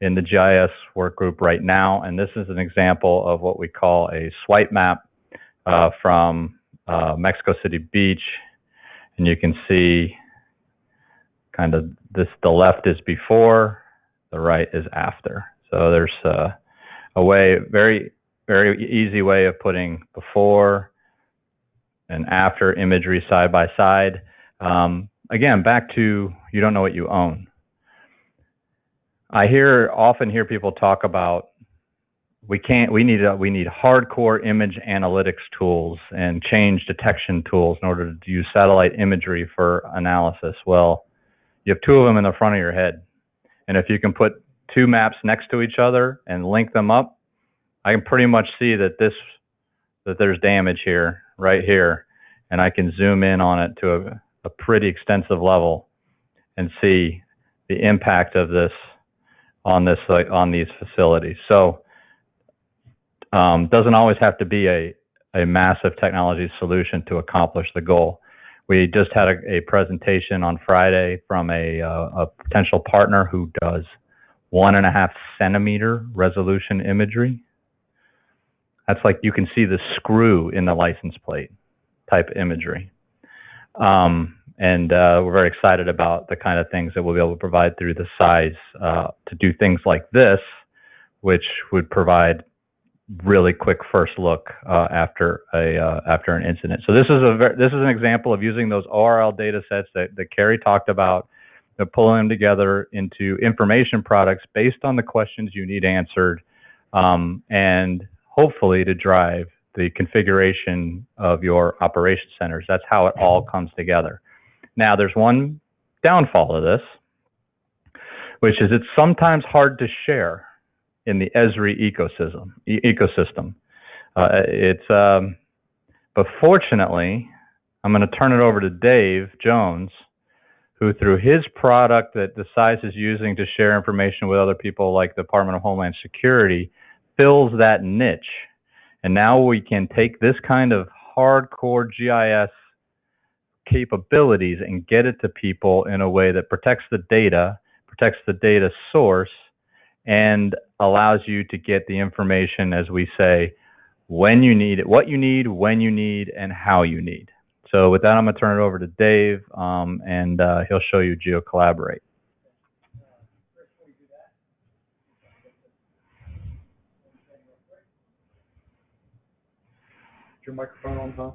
in the GIS work group right now. And this is an example of what we call a swipe map from Mexico City Beach. And you can see kind of this, the left is before, the right is after. So there's a way, very easy way of putting before and after imagery side by side. Again, back to you don't know what you own. I often hear people talk about we need hardcore image analytics tools and change detection tools in order to use satellite imagery for analysis. Well, you have two of them in the front of your head. And if you can put two maps next to each other and link them up, I can pretty much see that there's damage here, right here. And I can zoom in on it to a pretty extensive level and see the impact of this on these facilities. So doesn't always have to be a massive technology solution to accomplish the goal. We just had a presentation on Friday from a potential partner who does 1.5 centimeter resolution imagery. That's like you can see the screw in the license plate type imagery. And we're very excited about the kind of things that we'll be able to provide through the SISE to do things like this, which would provide really quick first look after an incident. So this is an example of using those ORL data sets that Carrie talked about, pulling them together into information products based on the questions you need answered, and hopefully to drive the configuration of your operation centers. That's how it all comes together. Now, there's one downfall of this, which is it's sometimes hard to share in the Esri ecosystem. But fortunately, I'm going to turn it over to Dave Jones, who through his product that the SISE is using to share information with other people like the Department of Homeland Security, fills that niche. And now we can take this kind of hardcore GIS capabilities and get it to people in a way that protects the data source, and allows you to get the information, as we say, when you need it, what you need, when you need, and how you need. So with that, I'm going to turn it over to Dave, and he'll show you GeoCollaborate. Is your microphone on, Tom?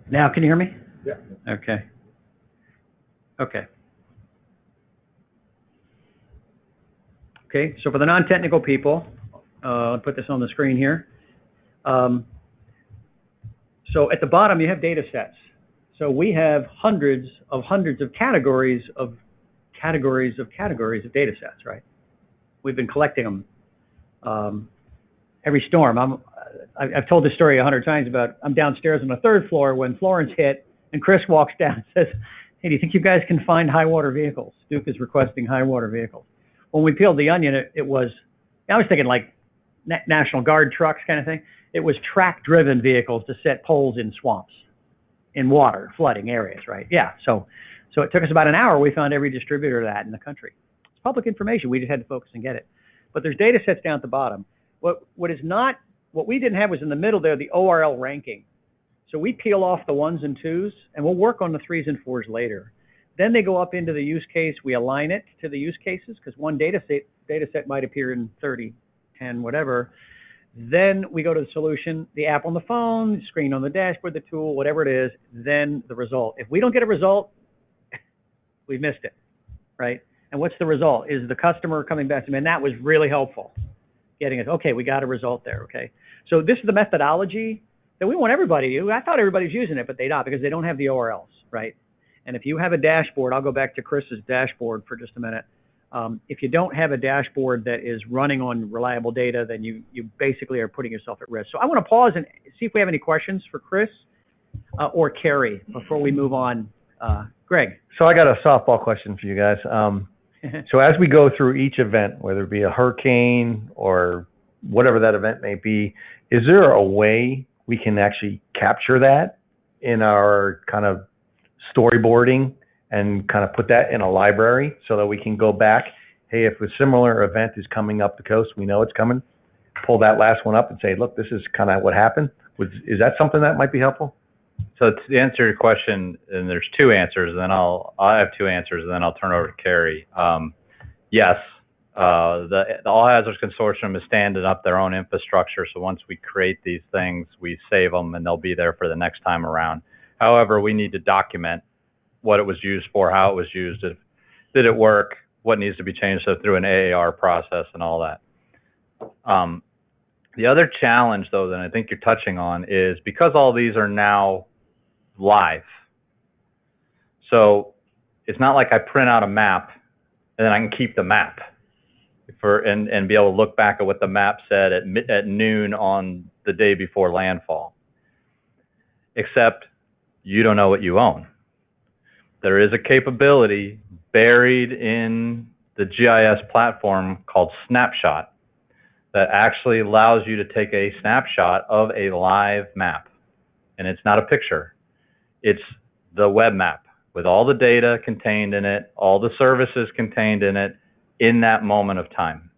Now, can you hear me? Yeah. Okay. Okay, so for the non-technical people, I'll put this on the screen here. So at the bottom, you have data sets. So we have hundreds of categories of data sets, right? We've been collecting them every storm. I've told this story 100 times about I'm downstairs on the 3rd floor when Florence hit, and Chris walks down and says, "Hey, do you think you guys can find high water vehicles?" Duke is requesting high water vehicles. When we peeled the onion, I was thinking like National Guard trucks kind of thing. It was track-driven vehicles to set poles in swamps, in water, flooding areas, right? Yeah, so it took us about an hour. We found every distributor of that in the country. It's public information. We just had to focus and get it. But there's data sets down at the bottom. What we didn't have was in the middle there, the ORL ranking. So we peel off the 1s and 2s, and we'll work on the 3s and 4s later. Then they go up into the use case. We align it to the use cases because one data set might appear in 30, 10, whatever. Then we go to the solution, the app on the phone, screen on the dashboard, the tool, whatever it is, then the result. If we don't get a result, we've missed it, right? And what's the result? Is the customer coming back to me, and that was really helpful. Getting it, okay, we got a result there, okay? So this is the methodology that we want everybody to use. I thought everybody's using it, but they're not because they don't have the ORLs, right? And if you have a dashboard, I'll go back to Chris's dashboard for just a minute. If you don't have a dashboard that is running on reliable data, then you basically are putting yourself at risk. So I want to pause and see if we have any questions for Chris or Carrie before we move on? Greg. So I got a softball question for you guys. So as we go through each event, whether it be a hurricane or whatever that event may be, is there a way we can actually capture that in our kind of storyboarding and kind of put that in a library so that we can go back, hey, if a similar event is coming up the coast, we know it's coming, pull that last one up and say, look, this is kind of what happened. Is that something that might be helpful? So to answer your question, and there's two answers, and then I have two answers, and then I'll turn it over to Carrie. Yes, the All Hazards Consortium is standing up their own infrastructure. So once we create these things, we save them, and they'll be there for the next time around. However, we need to document what it was used for, how it was used, did it work, what needs to be changed, so through an AAR process and all that. The other challenge, though, that I think you're touching on is because all these are now live. So it's not like I print out a map and then I can keep the map and be able to look back at what the map said at noon on the day before landfall. Except you don't know what you own. There is a capability buried in the GIS platform called Snapshot that actually allows you to take a snapshot of a live map. And it's not a picture. It's the web map with all the data contained in it, all the services contained in it, in that moment of time.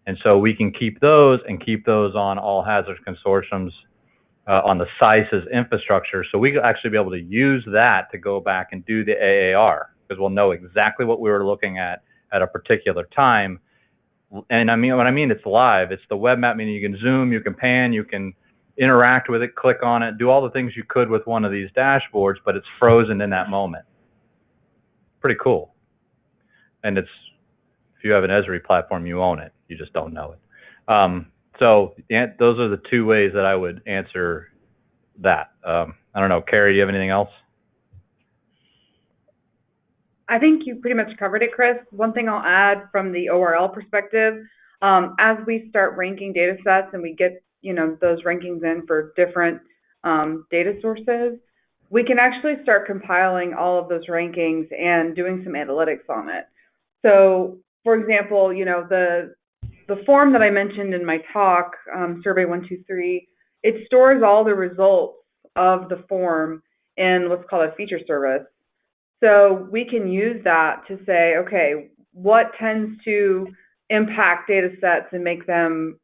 And so we can keep those on All Hazards Consortium's, on the SISE's infrastructure. So we could actually be able to use that to go back and do the AAR, because we'll know exactly what we were looking at a particular time. And I mean, when I mean it's live, it's the web map, meaning you can zoom, you can pan, you can interact with it, click on it, do all the things you could with one of these dashboards, but it's frozen in that moment. Pretty cool. And it's, if you have an Esri platform, you own it. You just don't know it. So those are the two ways that I would answer that. I don't know, Carrie, do you have anything else? I think you pretty much covered it, Chris. One thing I'll add from the ORL perspective, as we start ranking data sets and we get, those rankings in for different data sources, we can actually start compiling all of those rankings and doing some analytics on it. So, for example, the form that I mentioned in my talk, Survey 123, it stores all the results of the form in what's called a feature service. So we can use that to say, okay, what tends to impact data sets and make them,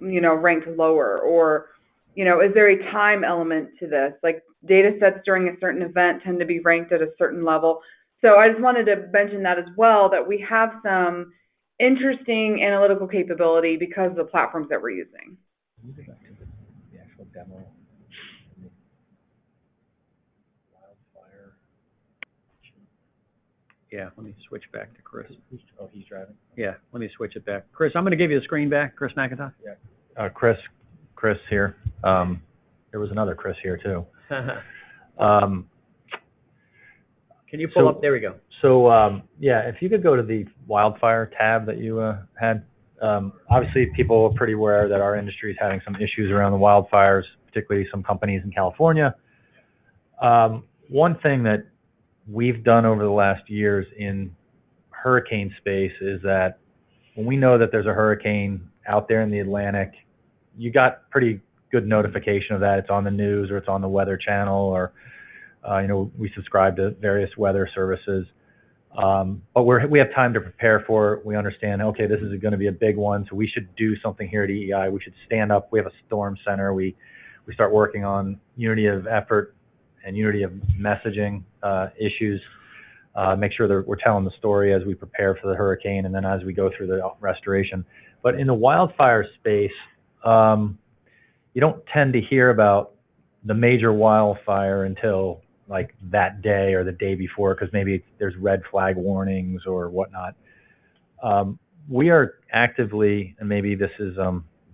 ranked lower? Or, is there a time element to this? Like data sets during a certain event tend to be ranked at a certain level. So I just wanted to mention that as well, that we have some interesting analytical capability because of the platforms that we're using. The actual demo. Yeah, let me switch back to Chris. Oh, he's driving? Yeah, let me switch it back. Chris, I'm going to give you the screen back. Chris McIntosh? Yeah. Chris here. There was another Chris here, too. Can you pull up? There we go. So, if you could go to the wildfire tab that you had. Obviously, people are pretty aware that our industry is having some issues around the wildfires, particularly some companies in California. One thing that we've done over the last years in hurricane space is that when we know that there's a hurricane out there in the Atlantic, you got pretty good notification of that. It's on the news or it's on the Weather Channel, or we subscribe to various weather services. But we have time to prepare for it. We understand, okay, this is going to be a big one, so we should do something here at EEI. We should stand up. We have a storm center. We start working on unity of effort and unity of messaging issues. Make sure that we're telling the story as we prepare for the hurricane and then as we go through the restoration. But in the wildfire space, you don't tend to hear about the major wildfire until like that day or the day before, because maybe there's red flag warnings or whatnot. We are actively, and maybe this is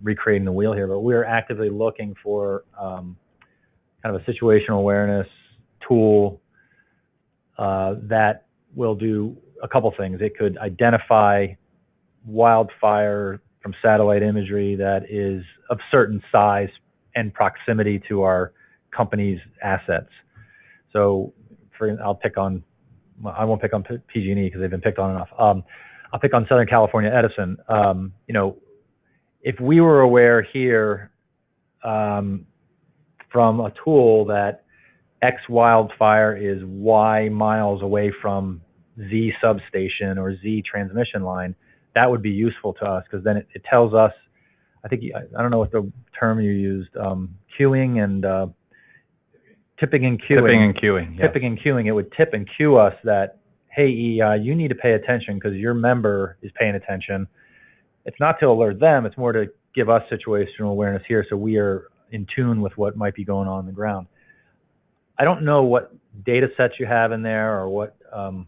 recreating the wheel here, but we are actively looking for kind of a situational awareness tool that will do a couple things. It could identify wildfire from satellite imagery that is of certain size and proximity to our company's assets. So I won't pick on PG&E because they've been picked on enough. I'll pick on Southern California Edison. If we were aware here from a tool that X wildfire is Y miles away from Z substation or Z transmission line, that would be useful to us, because then it tells us, I don't know what the term you used, queuing and tipping and queuing. Tipping and queuing. Yes. Tipping and queuing. It would tip and queue us that, hey, EEI, you need to pay attention because your member is paying attention. It's not to alert them. It's more to give us situational awareness here, so we are in tune with what might be going on the ground. I don't know what data sets you have in there, or what, and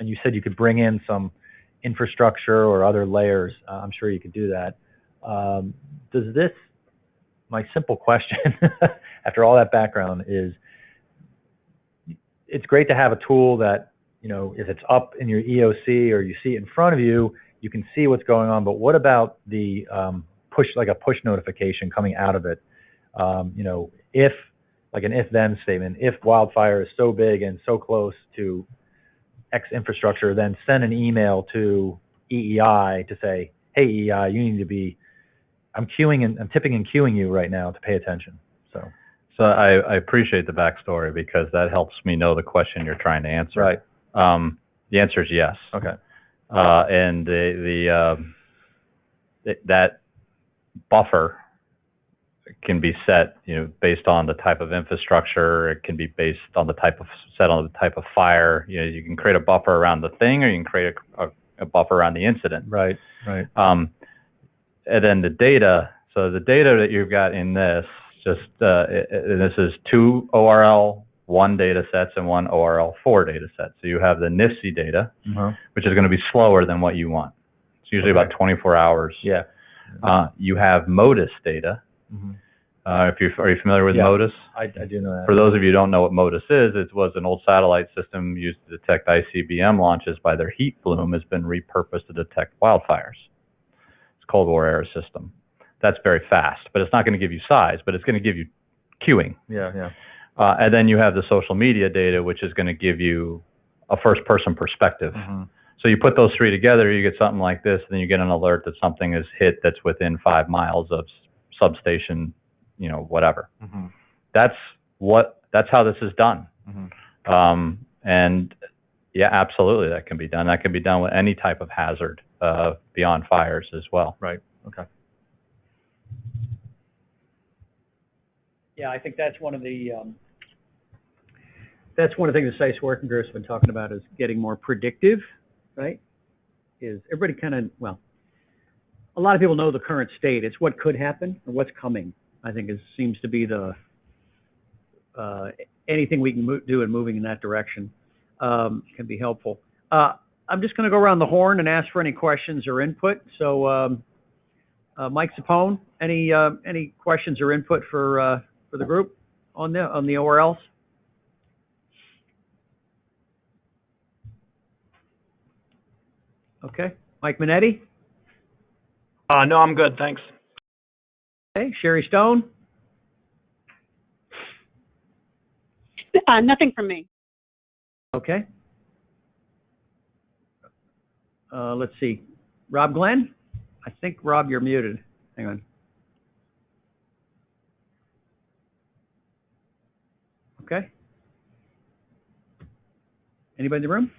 you said you could bring in some infrastructure or other layers. I'm sure you could do that. My simple question after all that background is, it's great to have a tool that, if it's up in your EOC or you see it in front of you, you can see what's going on. But what about the like a push notification coming out of it? If, like an if-then statement, if wildfire is so big and so close to X infrastructure, then send an email to EEI to say, hey, EEI, you need to be, I'm tipping and queuing you right now to pay attention. So I appreciate the backstory, because that helps me know the question you're trying to answer. Right. The answer is yes. Okay. And that buffer can be set, based on the type of infrastructure. It can be based on the type of fire. You can create a buffer around the thing, or you can create a buffer around the incident. Right. Right. And then the data. So the data that you've got in this, this is 2 ORL 1 data sets and 1 ORL 4 data sets. So you have the NICC data, which is going to be slower than what you want. It's usually about 24 hours. Yeah. You have MODIS data. Are you familiar with MODIS? I do know that. For those of you who don't know what MODIS is, it was an old satellite system used to detect ICBM launches by their heat plume. Has been repurposed to detect wildfires. It's a Cold War era system. That's very fast, but it's not going to give you size, but it's going to give you queuing. Yeah. And then you have the social media data, which is going to give you a first-person perspective. So you put those three together, you get something like this, and then you get an alert that something is hit that's within 5 miles of substation, whatever. That's how this is done. And yeah, absolutely, that can be done. That can be done with any type of hazard beyond fires as well. Right. Okay. Yeah, I think that's one of the things the SISE working group's been talking about, is getting more predictive, right? Is everybody a lot of people know the current state. It's what could happen or what's coming. I think seems to be the anything we can do in moving in that direction can be helpful. I'm just going to go around the horn and ask for any questions or input. So, Mike Sapone, any questions or input for the group on the ORLs? Okay, Mike Minetti. No, I'm good, thanks. Okay, Sherry Stone. Nothing from me. Okay. Let's see, Rob Glenn. I think, Rob, you're muted. Hang on. Okay. Anybody in the room?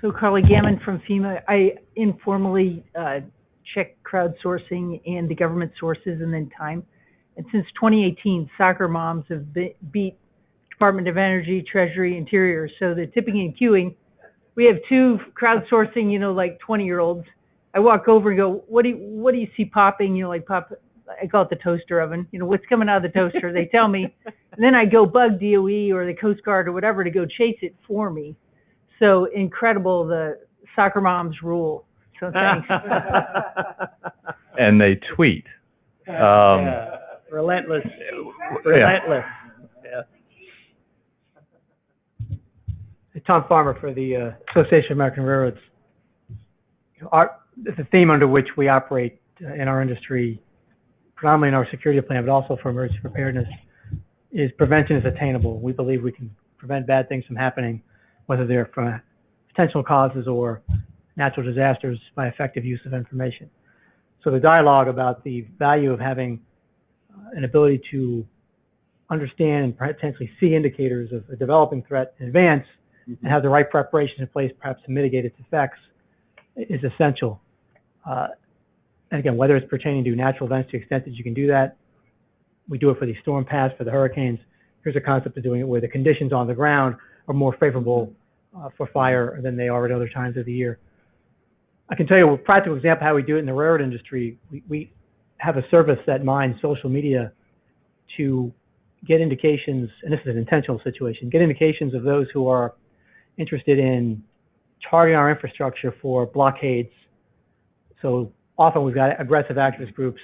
So Carly Gammon from FEMA. I informally check crowdsourcing and the government sources and then time. And since 2018, soccer moms have beat Department of Energy, Treasury, Interior. So the tipping and queuing, we have 2 crowdsourcing, like 20-year-olds. I walk over and go, what do you see popping? Like pop. I call it the toaster oven. What's coming out of the toaster? They tell me, and then I go bug DOE or the Coast Guard or whatever to go chase it for me. So incredible, the soccer moms rule. So thanks. And they tweet. Relentless. Relentless. Tom Farmer for the Association of American Railroads. The theme under which we operate in our industry predominantly in our security plan, but also for emergency preparedness, is prevention is attainable. We believe we can prevent bad things from happening, whether they're from potential causes or natural disasters, by effective use of information. So the dialogue about the value of having an ability to understand and potentially see indicators of a developing threat in advance and have the right preparations in place perhaps to mitigate its effects is essential. And again, whether it's pertaining to natural events, to the extent that you can do that, we do it for these storm paths, for the hurricanes. Here's a concept of doing it where the conditions on the ground are more favorable for fire than they are at other times of the year. I can tell you a practical example how we do it in the railroad industry. We have a service that mines social media to get indications, and this is an intentional situation, get indications of those who are interested in targeting our infrastructure for blockades. So often we've got aggressive activist groups.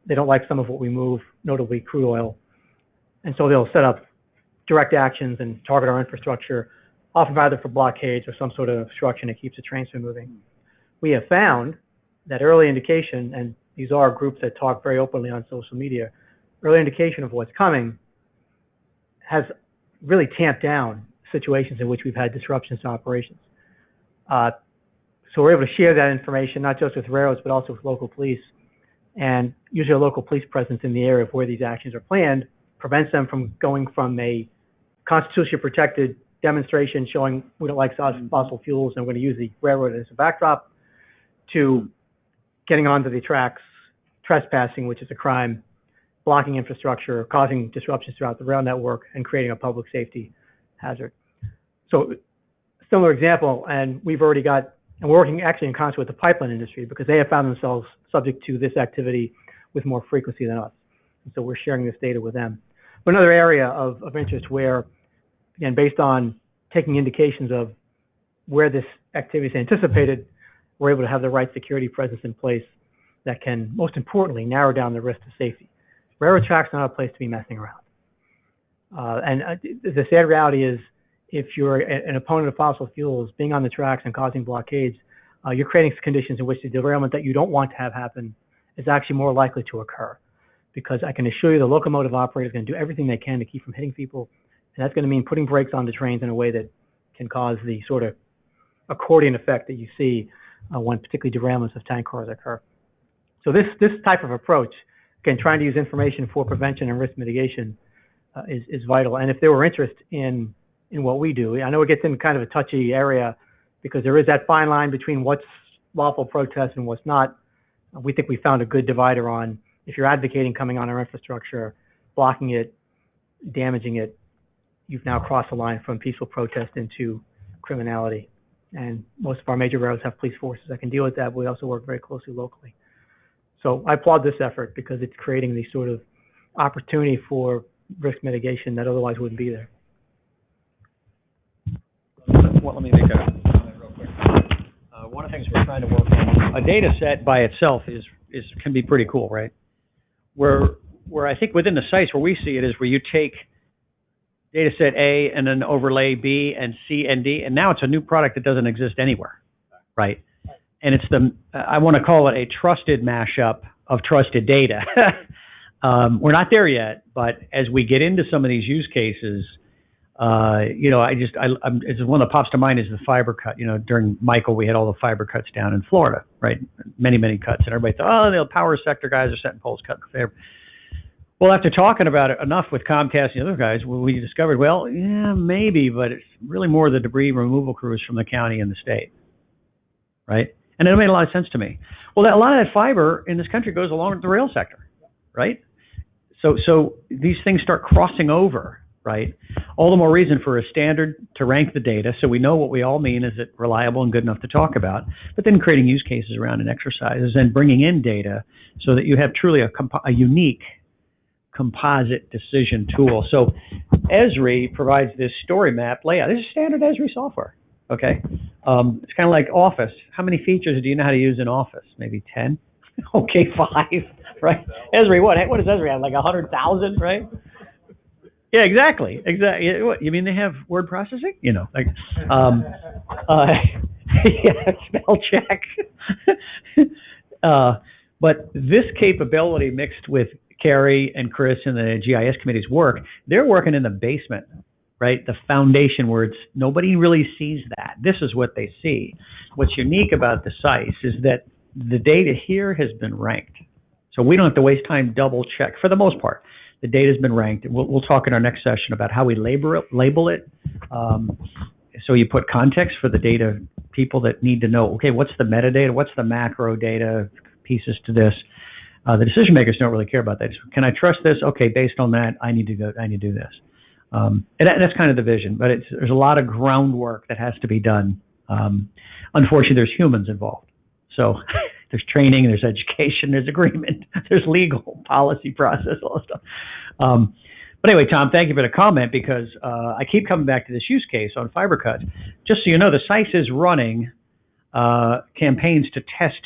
They don't like some of what we move, notably crude oil. And so they'll set up direct actions and target our infrastructure, often either for blockades or some sort of obstruction that keeps the trains from moving. We have found that early indication, and these are groups that talk very openly on social media, early indication of what's coming has really tamped down situations in which we've had disruptions to operations. So we're able to share that information, not just with railroads, but also with local police. And usually a local police presence in the area of where these actions are planned prevents them from going from a constitutionally protected demonstration showing we don't like fossil fuels and we're going to use the railroad as a backdrop, to getting onto the tracks, trespassing, which is a crime, blocking infrastructure, causing disruptions throughout the rail network, and creating a public safety hazard. So similar example, and we've already got, and we're working actually in concert with the pipeline industry because they have found themselves subject to this activity with more frequency than us. And so we're sharing this data with them. But another area of interest where, again, based on taking indications of where this activity is anticipated, we're able to have the right security presence in place that can, most importantly, narrow down the risk to safety. Railroad tracks are not a place to be messing around. The sad reality is, if you're an opponent of fossil fuels, being on the tracks and causing blockades, you're creating conditions in which the derailment that you don't want to have happen is actually more likely to occur. Because I can assure you the locomotive operator is going to do everything they can to keep from hitting people, and that's going to mean putting brakes on the trains in a way that can cause the sort of accordion effect that you see when particularly derailments of tank cars occur. So this type of approach, again, trying to use information for prevention and risk mitigation is vital. And if there were interest in what we do, I know it gets in kind of a touchy area because there is that fine line between what's lawful protest and what's not. We think we found a good divider on if you're advocating coming on our infrastructure, blocking it, damaging it, you've now crossed the line from peaceful protest into criminality. And most of our major railroads have police forces that can deal with that, but we also work very closely locally. So I applaud this effort because it's creating the sort of opportunity for risk mitigation that otherwise wouldn't be there. Well, let me make a comment real quick. One of the things we're trying to work on, a data set by itself can be pretty cool, right? Where I think within the SISE where we see it is where you take data set A and then overlay B and C and D, and now it's a new product that doesn't exist anywhere, right? And it's I want to call it a trusted mashup of trusted data. We're not there yet, but as we get into some of these use cases, it's one that pops to mind is the fiber cut. During Michael, we had all the fiber cuts down in Florida, right? Many, many cuts, and everybody thought, the power sector guys are setting poles cutting fiber. Well, after talking about it enough with Comcast and the other guys, we discovered, yeah, maybe, but it's really more the debris removal crews from the county and the state, right? And it made a lot of sense to me. Well, a lot of that fiber in this country goes along with the rail sector, right? So these things start crossing over, right? All the more reason for a standard to rank the data so we know what we all mean. Is it reliable and good enough to talk about? But then creating use cases around and exercises and bringing in data so that you have truly a unique composite decision tool. So Esri provides this story map layout. This is standard Esri software, okay? It's kind of like Office. How many features do you know how to use in Office? Maybe 10? Okay, 5, right? Esri, what does Esri have, like 100,000, right? Yeah, exactly. What, you mean they have word processing? Yeah, spell check. But this capability mixed with Carrie and Chris and the GIS committee's work, they're working in the basement, right? The foundation where nobody really sees that. This is what they see. What's unique about the SISE is that the data here has been ranked. So we don't have to waste time double check for the most part. The data has been ranked. We'll talk in our next session about how we label it. So you put context for the data people that need to know, okay, what's the metadata? What's the macro data pieces to this? The decision makers don't really care about that. So, can I trust this? Okay, based on that, I need to do this. And that's kind of the vision, but there's a lot of groundwork that has to be done. Unfortunately, there's humans involved. So there's training, there's education, there's agreement, there's legal policy process, all that stuff. But anyway, Tom, thank you for the comment, because I keep coming back to this use case on fiber cuts. Just so you know, the SISE is running campaigns to test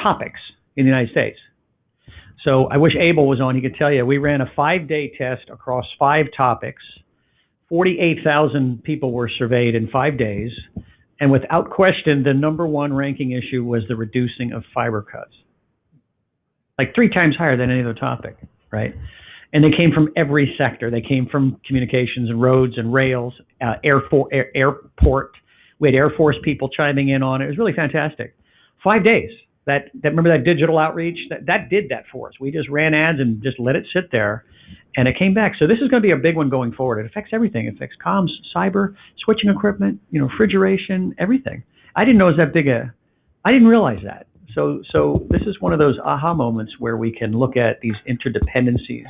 topics in the United States. So I wish Abel was on. He could tell you, we ran a 5-day test across 5 topics. 48,000 people were surveyed in 5 days. And without question, the #1 ranking issue was the reducing of fiber cuts. Like 3 times higher than any other topic, right? And they came from every sector. They came from communications and roads and rails, airport. We had Air Force people chiming in on it. It was really fantastic. 5 days. Remember that digital outreach? That did that for us. We just ran ads and just let it sit there, and it came back. So this is going to be a big one going forward. It affects everything. It affects comms, cyber, switching equipment, refrigeration, everything. I didn't know it was that big I didn't realize that. So this is one of those aha moments where we can look at these interdependencies,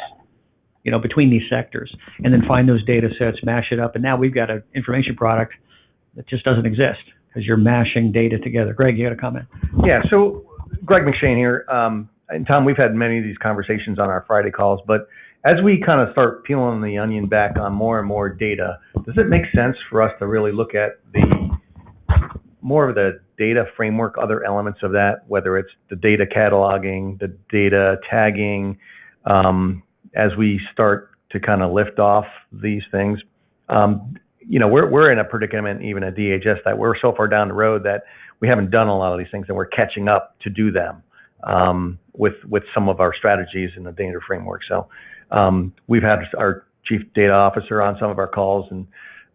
between these sectors, and then find those data sets, mash it up, and now we've got an information product that just doesn't exist because you're mashing data together. Greg, you got a comment? Yeah, so Greg McShane here. And Tom, we've had many of these conversations on our Friday calls, but as we kind of start peeling the onion back on more and more data, does it make sense for us to really look at more of the data framework, other elements of that, whether it's the data cataloging, the data tagging, as we start to kind of lift off these things? We're in a predicament, even at DHS, that we're so far down the road that we haven't done a lot of these things, and we're catching up to do them with some of our strategies in the data framework. So we've had our chief data officer on some of our calls, and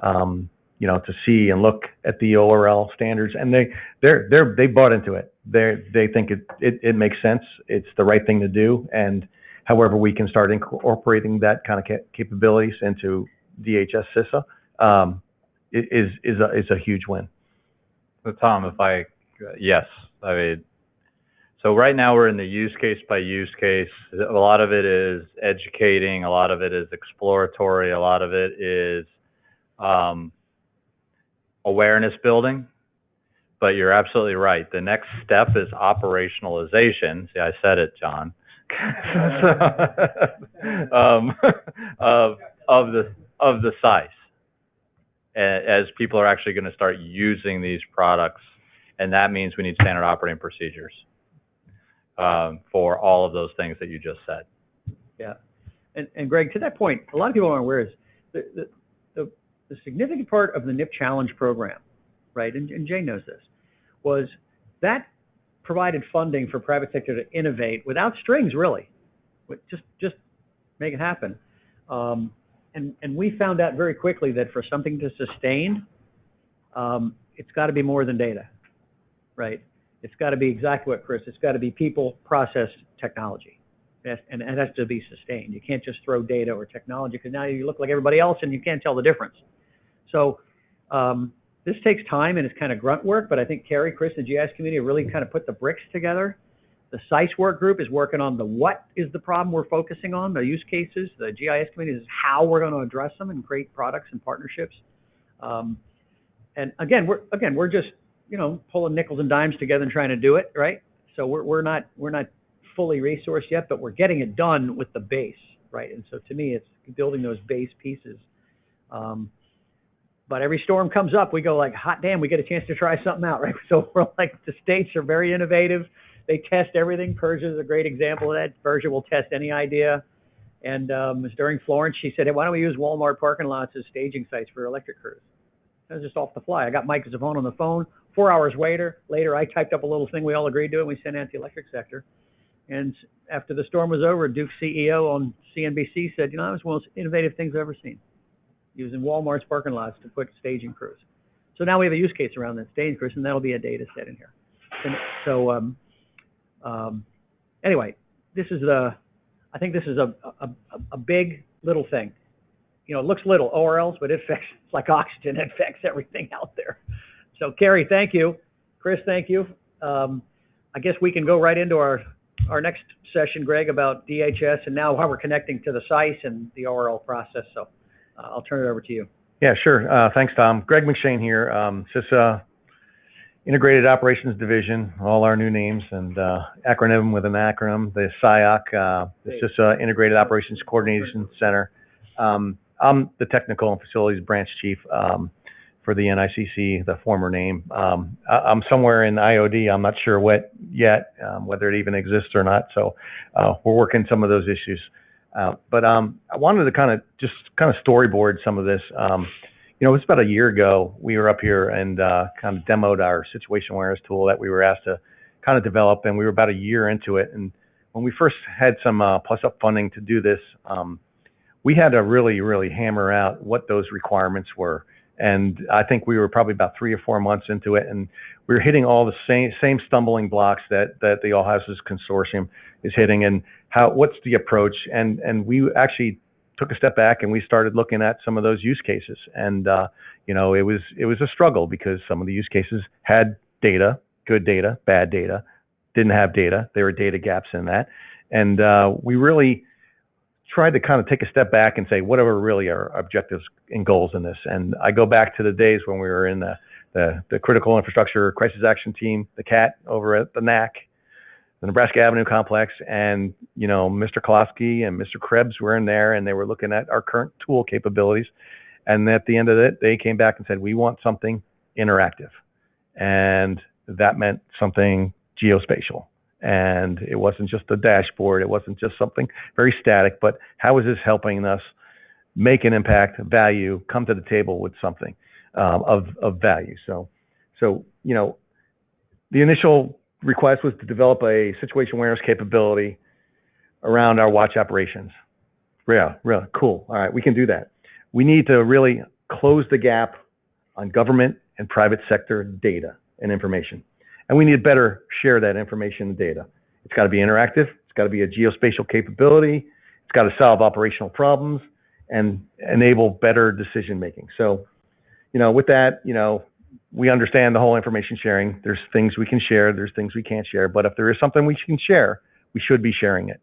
to see and look at the ORL standards, and they bought into it. They think it makes sense. It's the right thing to do, and however we can start incorporating that kind of capabilities into DHS CISA is a huge win. So Tom, yes, so right now we're in the use case by use case. A lot of it is educating, a lot of it is exploratory, a lot of it is awareness building. But you're absolutely right. The next step is operationalization. See, I said it, John. of the SISE, as people are actually going to start using these products, and that means we need standard operating procedures for all of those things that you just said. Yeah, and Greg, to that point, a lot of people aren't aware is the significant part of the NICC Challenge program, right? And Jay knows this, was that provided funding for private sector to innovate without strings, really. Just make it happen. And we found out very quickly that for something to sustain, it's got to be more than data, right? It's got to be exactly what Chris. It's got to be people, process, technology, and it has to be sustained. You can't just throw data or technology, because now you look like everybody else and you can't tell the difference. So this takes time and it's kind of grunt work, but I think Carrie, Chris, and the GIS community really kind of put the bricks together. The SISE work group is working on the what is the problem we're focusing on, the use cases. The GIS community is how we're going to address them and create products and partnerships. And again, we're just pulling nickels and dimes together and trying to do it, right? So we're not fully resourced yet, but we're getting it done with the base, right? And so to me, it's building those base pieces. But every storm comes up, we go like, hot damn, we get a chance to try something out, right? So we're like, the states are very innovative. They test everything. Persia is a great example of that. Persia will test any idea. And it was during Florence, she said, hey, why don't we use Walmart parking lots as staging sites for electric crews? That was just off the fly. I got Mike Zavone on the phone. 4 hours later, I typed up a little thing we all agreed to, and we sent out to the electric sector. And after the storm was over, Duke's CEO on CNBC said, that was one of the most innovative things I've ever seen, using Walmart's parking lots to put staging crews. So now we have a use case around that staging crews, and that'll be a data set in here. And so anyway, I think this is a big little thing. It looks little, ORLs, but it's like oxygen. It affects everything out there. So Carrie, thank you. Chris, thank you. I guess we can go right into our next session, Greg, about DHS and now how we're connecting to the SISE and the ORL process. So I'll turn it over to you. Yeah, sure. Thanks, Tom. Greg McShane here. CISA, Integrated Operations Division, all our new names, and acronym with an acronym, the SIOC, the CISA Integrated Operations Coordination Center. I'm the Technical and Facilities Branch Chief for the NICC, the former name. I'm somewhere in IOD. I'm not sure what yet, whether it even exists or not. So we're working some of those issues. But I wanted to kind of storyboard some of this. It was about a year ago, we were up here and kind of demoed our situation awareness tool that we were asked to kind of develop, and we were about a year into it. And when we first had some plus-up funding to do this, we had to really, really hammer out what those requirements were. And I think we were probably about 3 or 4 months into it, and we were hitting all the same stumbling blocks that the All Houses Consortium is hitting, and what's the approach. And we actually took a step back and we started looking at some of those use cases. And it was a struggle because some of the use cases had data, good data, bad data, didn't have data. There were data gaps in that. And we really tried to kind of take a step back and say, what are really our objectives and goals in this? And I go back to the days when we were in the Critical Infrastructure Crisis Action Team, the CAT, over at the NACC, the Nebraska Avenue Complex, and Mr. Kolosky and Mr. Krebs were in there, and they were looking at our current tool capabilities. And at the end of it, they came back and said, we want something interactive. And that meant something geospatial. And it wasn't just a dashboard. It wasn't just something very static, but how is this helping us make an impact, value, come to the table with something of value? So the initial request was to develop a situation awareness capability around our watch operations. Yeah, really cool. All right, we can do that. We need to really close the gap on government and private sector data and information. And we need to better share that information and data. It's got to be interactive. It's got to be a geospatial capability. It's got to solve operational problems and enable better decision making. So, with that, we understand the whole information sharing. There's things we can share. There's things we can't share. But if there is something we can share, we should be sharing it.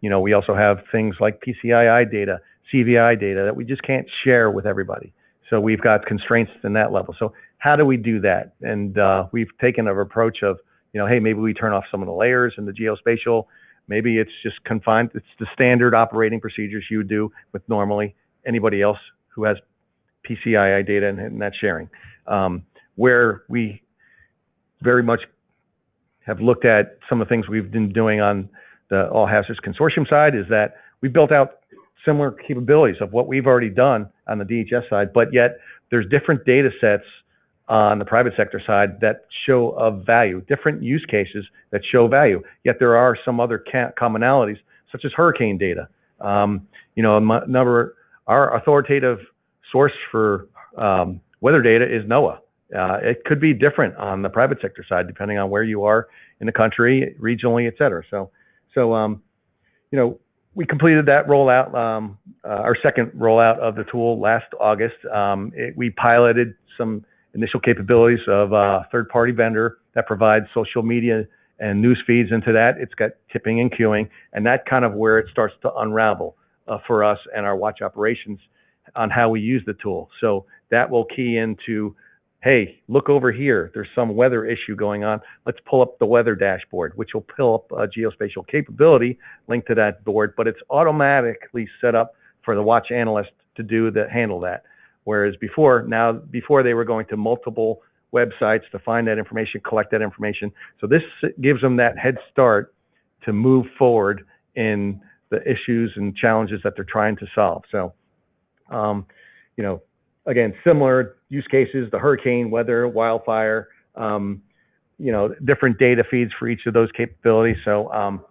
We also have things like PCII data, CVI data that we just can't share with everybody. So we've got constraints in that level. So how do we do that? And we've taken an approach of, hey, maybe we turn off some of the layers in the geospatial. Maybe it's just confined. It's the standard operating procedures you would do with normally anybody else who has PCII data and that sharing. Where we very much have looked at some of the things we've been doing on the All Hazards Consortium side is that we built out similar capabilities of what we've already done on the DHS side, but yet there's different data sets on the private sector side that show of value, different use cases that show value. Yet there are some other commonalities, such as hurricane data. Our authoritative source for weather data is NOAA. It could be different on the private sector side, depending on where you are in the country, regionally, et cetera. So we completed that rollout, our second rollout of the tool last August. We piloted some initial capabilities of a third-party vendor that provides social media and news feeds into that. It's got tipping and queuing, and that kind of where it starts to unravel for us and our watch operations on how we use the tool. So that will key into, hey, look over here. There's some weather issue going on. Let's pull up the weather dashboard, which will pull up a geospatial capability linked to that board, but it's automatically set up for the watch analyst to handle that. Whereas before they were going to multiple websites to find that information, collect that information. So this gives them that head start to move forward in the issues and challenges that they're trying to solve. So, again, similar use cases, the hurricane, weather, wildfire, different data feeds for each of those capabilities. So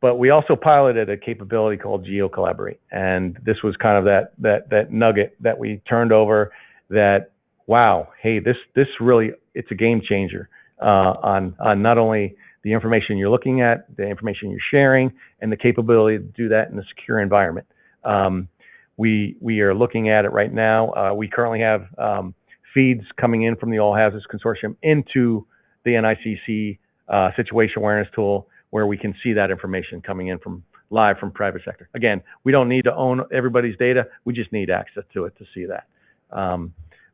but we also piloted a capability called GeoCollaborate, and this was kind of that nugget that we turned over. That wow, hey, this really, it's a game changer on not only the information you're looking at, the information you're sharing, and the capability to do that in a secure environment. We are looking at it right now. We currently have feeds coming in from the All Hazards Consortium into the NICC situation awareness tool, where we can see that information coming in from live from private sector. Again, we don't need to own everybody's data. We just need access to it to see that.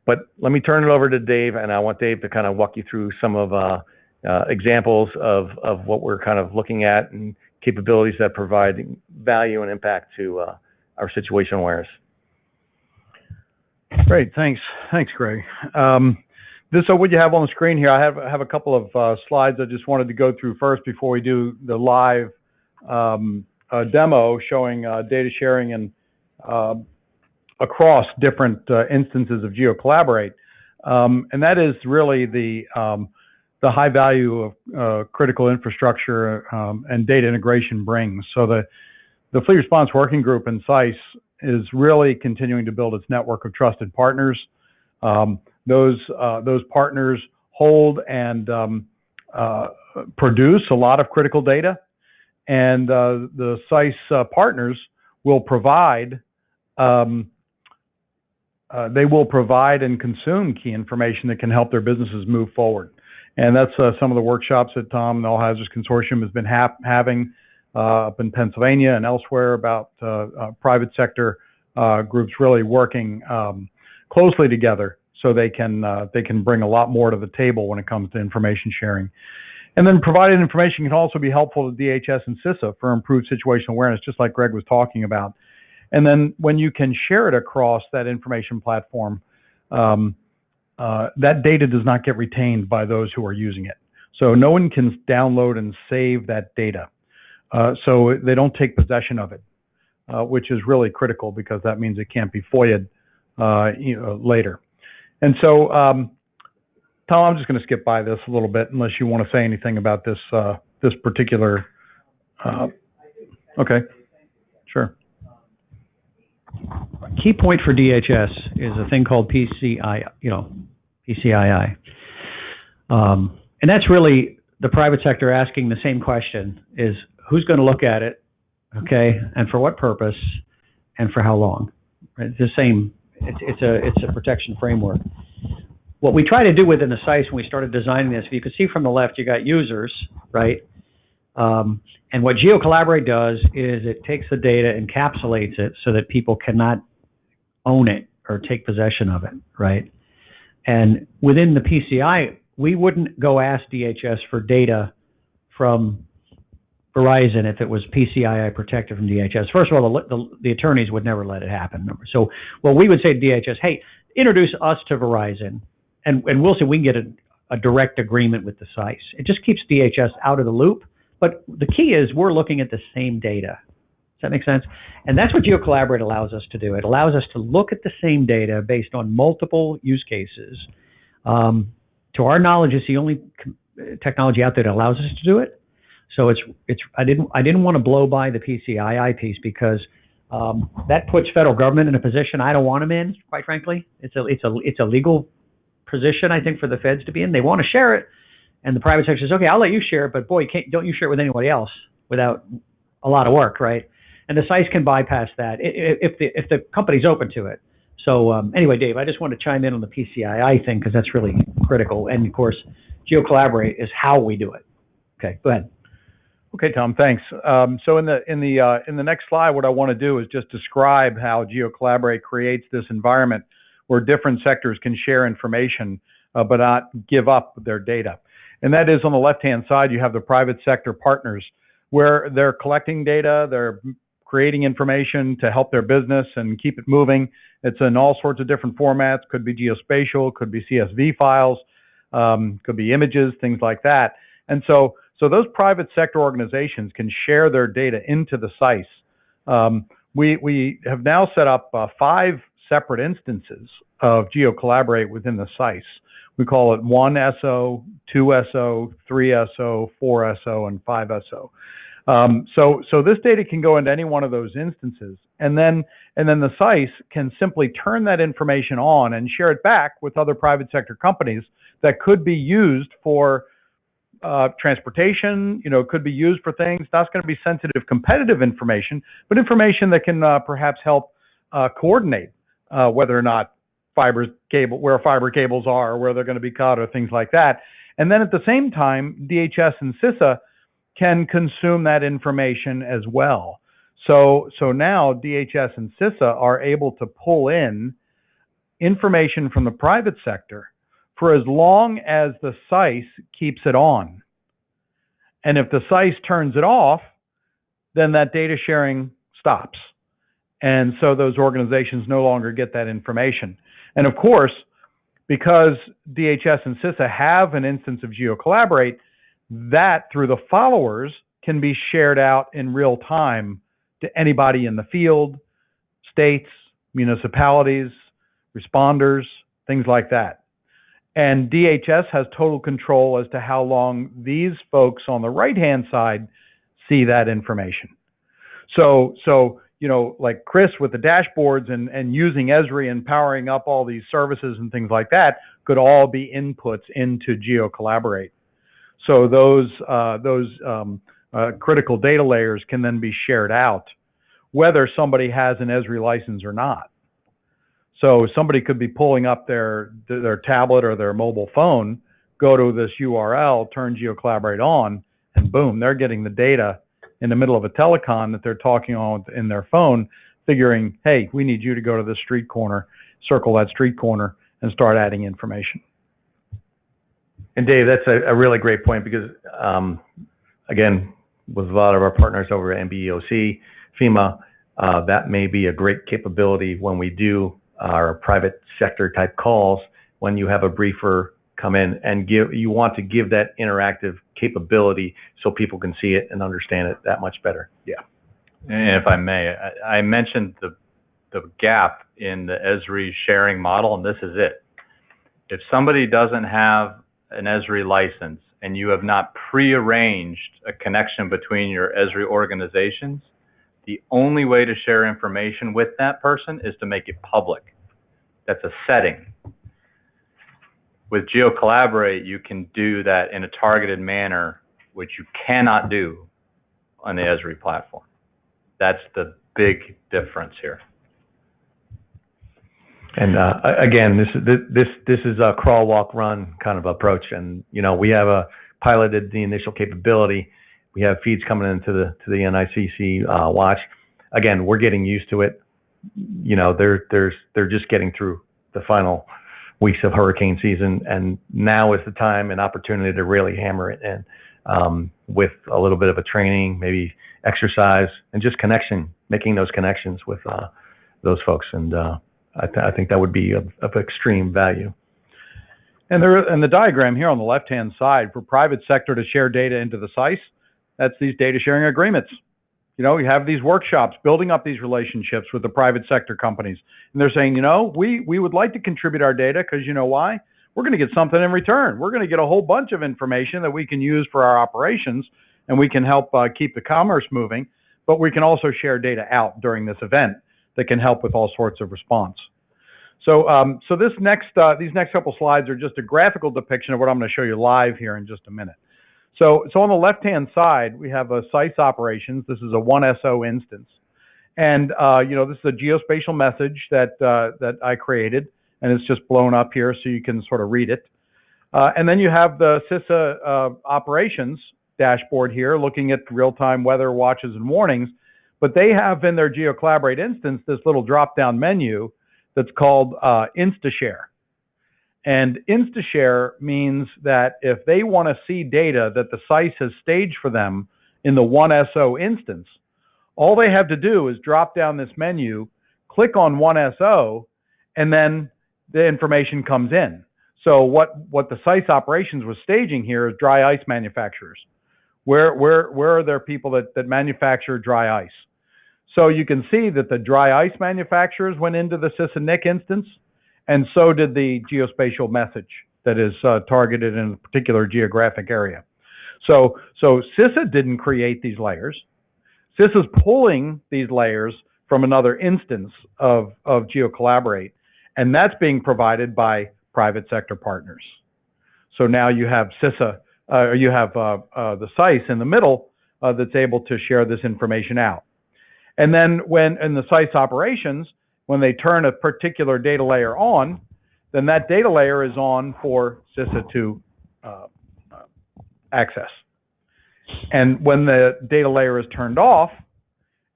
But let me turn it over to Dave, and I want Dave to kind of walk you through some of examples of what we're kind of looking at and capabilities that provide value and impact to our situational awareness. Great, thanks, Greg. This is what you have on the screen here. I have a couple of slides I just wanted to go through first before we do the live demo showing data sharing and across different instances of GeoCollaborate, and that is really the high value of critical infrastructure and data integration brings. So the Fleet Response Working Group in SISE is really continuing to build its network of trusted partners. Those partners hold and produce a lot of critical data, and the SISE partners will provide and consume key information that can help their businesses move forward. And that's some of the workshops that Tom and the All Hazards Consortium has been having up in Pennsylvania and elsewhere about private sector groups really working closely together so they can bring a lot more to the table when it comes to information sharing. And then provided information can also be helpful to DHS and CISA for improved situational awareness, just like Greg was talking about. And then when you can share it across that information platform, that data does not get retained by those who are using it. So no one can download and save that data. So they don't take possession of it, which is really critical because that means it can't be FOIA'd later. And so, Tom, I'm just going to skip by this a little bit unless you want to say anything about this this particular. Okay, sure. Key point for DHS is a thing called PCI, PCII. And that's really the private sector asking the same question, is who's going to look at it, okay, and for what purpose, and for how long? Right? It's the same, it's a protection framework. What we try to do within the SISE when we started designing this, if you can see from the left, you got users, right? And what GeoCollaborate does is it takes the data, encapsulates it so that people cannot own it or take possession of it, right? And within the PCI, we wouldn't go ask DHS for data from Verizon if it was PCII protected from DHS. First of all, the attorneys would never let it happen. So, well, we would say to DHS, hey, introduce us to Verizon, and we'll see if we can get a direct agreement with the SISE. It just keeps DHS out of the loop. But the key is we're looking at the same data. Does that make sense? And that's what GeoCollaborate allows us to do. It allows us to look at the same data based on multiple use cases. To our knowledge, it's the only technology out there that allows us to do it. So I didn't want to blow by the PCII piece because that puts federal government in a position I don't want them in. Quite frankly, it's a legal position I think for the feds to be in. They want to share it. And the private sector says, okay, I'll let you share it, but boy, don't you share it with anybody else without a lot of work, right? And the SISE can bypass that if the company's open to it. So anyway, Dave, I just want to chime in on the PCII thing because that's really critical. And of course, GeoCollaborate is how we do it. Okay, go ahead. Okay, Tom, thanks. So in the next slide, what I want to do is just describe how GeoCollaborate creates this environment where different sectors can share information but not give up their data. And that is on the left-hand side, you have the private sector partners where they're collecting data, they're creating information to help their business and keep it moving. It's in all sorts of different formats, could be geospatial, could be CSV files, could be images, things like that. And so those private sector organizations can share their data into the SISE. We have now set up 5 separate instances of GeoCollaborate within the SISE. We call it 1SO, 2SO, 3SO, 4SO, and 5SO. So this data can go into any one of those instances, and then the SISE can simply turn that information on and share it back with other private sector companies that could be used for transportation. Could be used for things. That's going to be sensitive, competitive information, but information that can perhaps help coordinate whether or not where fiber cables are, or where they're going to be cut, or things like that. And then at the same time, DHS and CISA can consume that information as well. So now DHS and CISA are able to pull in information from the private sector for as long as the SISE keeps it on. And if the SISE turns it off, then that data sharing stops. And so those organizations no longer get that information. And of course, because DHS and CISA have an instance of GeoCollaborate, that through the followers can be shared out in real time to anybody in the field, states, municipalities, responders, things like that. And DHS has total control as to how long these folks on the right-hand side see that information. So like Chris with the dashboards and using Esri and powering up all these services and things like that could all be inputs into GeoCollaborate. So those critical data layers can then be shared out, whether somebody has an Esri license or not. So somebody could be pulling up their tablet or their mobile phone, go to this URL, turn GeoCollaborate on, and boom, they're getting the data in the middle of a telecom that they're talking on in their phone, figuring, hey, we need you to go to this street corner, circle that street corner, and start adding information. And Dave, that's a really great point because, again, with a lot of our partners over at NBEOC, FEMA, that may be a great capability when we do our private sector type calls, when you have a briefer come in and you want to give that interactive capability so people can see it and understand it that much better. Yeah. And if I may, I mentioned the gap in the Esri sharing model, and this is it. If somebody doesn't have an Esri license and you have not prearranged a connection between your Esri organizations, the only way to share information with that person is to make it public. That's a setting. With GeoCollaborate, you can do that in a targeted manner, which you cannot do on the Esri platform. That's the big difference here. And again, this is a crawl, walk, run kind of approach. And we have piloted the initial capability. We have feeds coming into the NICC watch. Again, we're getting used to it. They're just getting through the final weeks of hurricane season, and now is the time and opportunity to really hammer it in with a little bit of a training, maybe exercise, and just making those connections with those folks. And I think that would be of extreme value. And the diagram here on the left-hand side for private sector to share data into the SISE, that's these data sharing agreements. You have these workshops building up these relationships with the private sector companies. And they're saying, we would like to contribute our data because why? We're going to get something in return. We're going to get a whole bunch of information that we can use for our operations, and we can help keep the commerce moving, but we can also share data out during this event that can help with all sorts of response. So these next couple slides are just a graphical depiction of what I'm going to show you live here in just a minute. So on the left-hand side, we have a SISE operations. This is a 1SO instance. And, this is a geospatial message that I created, and it's just blown up here so you can sort of read it. And then you have the CISA operations dashboard here looking at real-time weather watches and warnings. But they have in their GeoCollaborate instance this little drop-down menu that's called InstaShare. And InstaShare means that if they want to see data that the SISE has staged for them in the 1SO instance, all they have to do is drop down this menu, click on 1SO, and then the information comes in. So what the SISE operations was staging here is dry ice manufacturers. Where are there people that manufacture dry ice? So you can see that the dry ice manufacturers went into the CISA NICC instance, and so did the geospatial message that is targeted in a particular geographic area. So SISE didn't create these layers. SISE is pulling these layers from another instance of GeoCollaborate, and that's being provided by private sector partners. So now you have SISE, you have the SISE in the middle that's able to share this information out. And then when in the SISE operations, when they turn a particular data layer on, then that data layer is on for SISE to access. And when the data layer is turned off,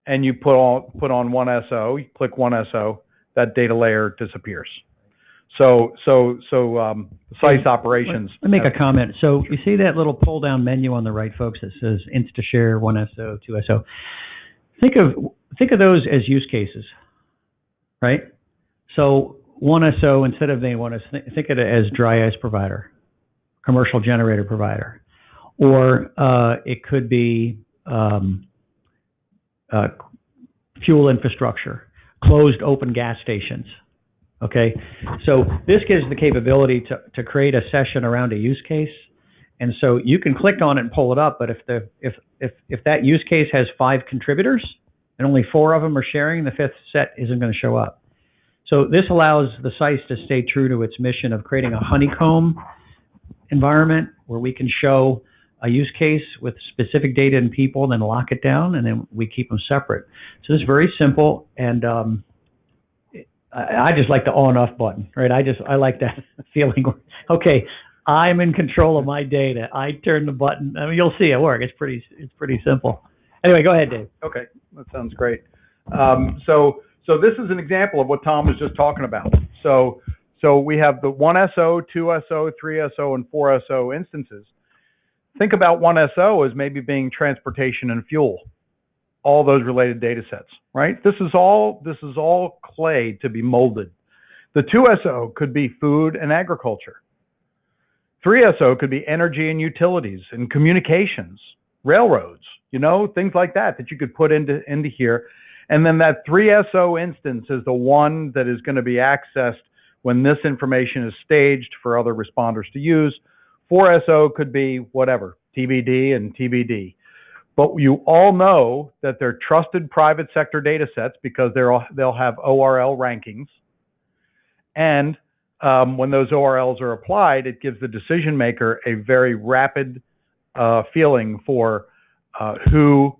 and you put on one SO, you click one SO, that data layer disappears. So SISE operations. Let me make a comment. So you see that little pull-down menu on the right, folks, that says InstaShare, 1SO, 2SO. Think of those as use cases, right? So 1SO, instead of being 1SO, think of it as dry ice provider, commercial generator provider, or it could be fuel infrastructure, closed open gas stations. Okay, so this gives the capability to create a session around a use case, and so you can click on it and pull it up. But if that use case has 5 contributors and only 4 of them are sharing, the 5th set isn't going to show up. So this allows the SISE to stay true to its mission of creating a honeycomb environment where we can show a use case with specific data and people, and then lock it down, and then we keep them separate. So this is very simple, and I just like the on off button, right? I like that feeling. Okay, I'm in control of my data. I turn the button. I mean, you'll see it work. It's pretty simple. Anyway, go ahead, Dave. Okay, that sounds great. So this is an example of what Tom was just talking about. So we have the 1SO, 2SO, 3SO, and 4SO instances. Think about 1SO as maybe being transportation and fuel, all those related data sets, right? This is all clay to be molded. The 2SO could be food and agriculture. 3SO could be energy and utilities and communications, railroads, things like that you could put into here. And then that 3SO instance is the one that is going to be accessed when this information is staged for other responders to use. 4SO could be whatever, TBD and TBD. But you all know that they're trusted private sector data sets because they'll have ORL rankings. And when those ORLs are applied, it gives the decision maker a very rapid feeling for who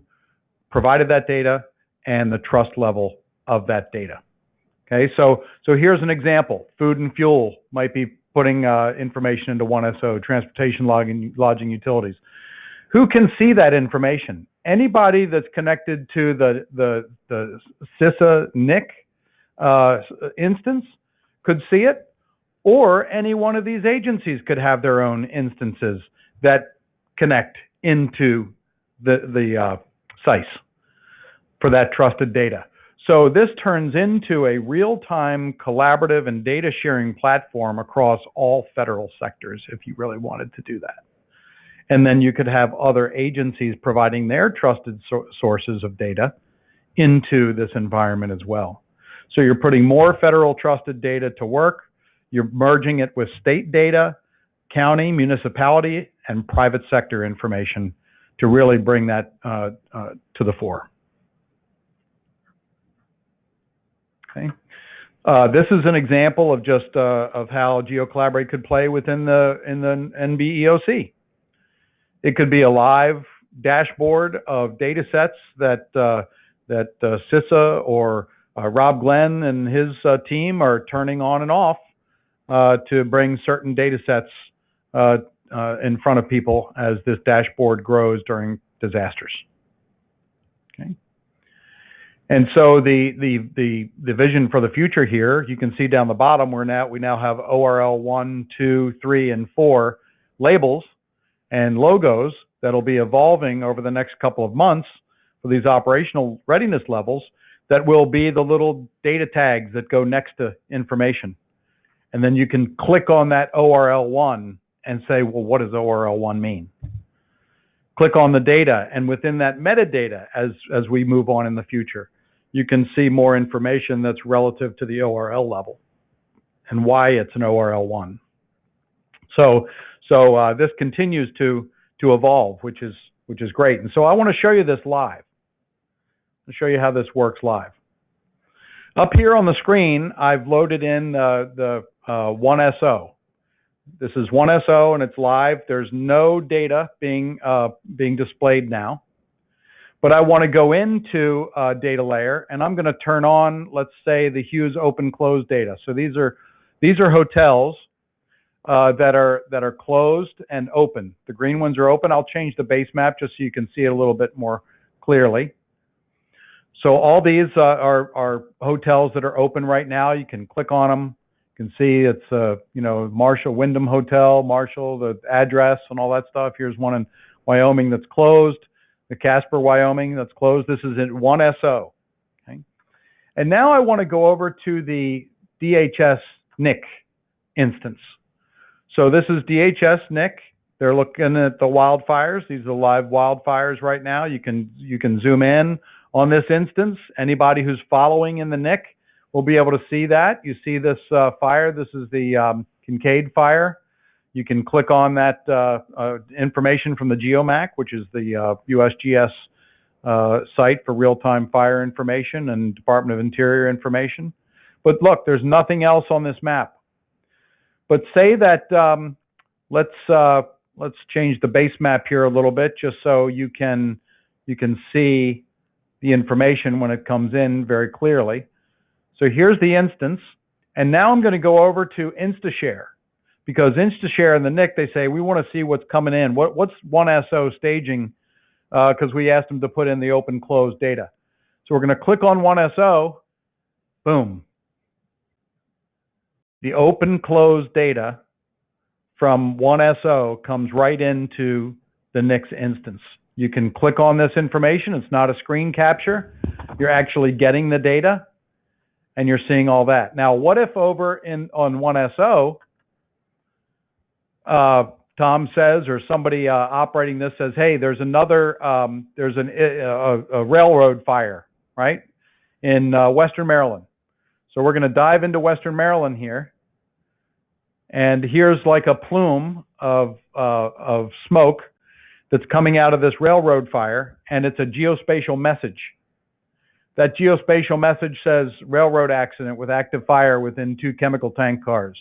provided that data and the trust level of that data. Okay, so here's an example. Food and fuel might be putting information into 1SO, transportation, lodging, utilities. Who can see that information? Anybody that's connected to the SISE NICC instance could see it, or any one of these agencies could have their own instances that connect into the SISE for that trusted data. So this turns into a real-time collaborative and data sharing platform across all federal sectors if you really wanted to do that. And then you could have other agencies providing their trusted sources of data into this environment as well. So you're putting more federal trusted data to work. You're merging it with state data, county, municipality, and private sector information to really bring that to the fore. Okay. This is an example of just of how GeoCollaborate could play within the NBEOC. It could be a live dashboard of data sets that SISE or Rob Glenn and his team are turning on and off to bring certain data sets in front of people as this dashboard grows during disasters. Okay. And so the vision for the future here, you can see down the bottom, we now have ORL 1, 2, 3, and 4 labels and logos that'll be evolving over the next couple of months for these operational readiness levels that will be the little data tags that go next to information. And then you can click on that ORL 1 and say, well, what does ORL 1 mean? Click on the data, and within that metadata, as we move on in the future, you can see more information that's relative to the ORL level and why it's an ORL 1. So this continues to to evolve, which is great. And so I want to show you this live. I'll show you how this works live. Up here on the screen, I've loaded in the 1SO. This is 1SO and it's live. There's no data being displayed now. But I want to go into data layer and I'm going to turn on, let's say, the Hughes open close data. So these are hotels that are closed and open. The green ones are open. I'll change the base map just so you can see it a little bit more clearly. So all these are hotels that are open right now. You can click on them. You can see it's Marshall Wyndham Hotel, Marshall, the address and all that stuff. Here's one in Wyoming that's closed. The Casper, Wyoming that's closed. This is in 1SO. Okay. And now I want to go over to the DHS NICC instance. So this is DHS NICC. They're looking at the wildfires. These are live wildfires right now. You can zoom in on this instance. Anybody who's following in the NICC will be able to see that. You see this fire. This is the Kincaid fire. You can click on that information from the GeoMac, which is the USGS site for real-time fire information and Department of Interior information. But look, there's nothing else on this map. But say that, let's change the base map here a little bit just so you can see the information when it comes in very clearly. So here's the instance. And now I'm going to go over to InstaShare. Because InstaShare and the NICC, they say, we want to see what's coming in. What's 1SO staging? Because we asked them to put in the open close data. So we're going to click on 1SO. Boom. The open close data from 1SO comes right into the NICS instance. You can click on this information. It's not a screen capture. You're actually getting the data, and you're seeing all that. Now, what if over on 1SO, Tom says, or somebody operating this says, hey, there's another, there's a railroad fire, right, in Western Maryland. So we're going to dive into Western Maryland here. And here's like a plume of smoke that's coming out of this railroad fire, and it's a geospatial message. That geospatial message says railroad accident with active fire within 2 chemical tank cars.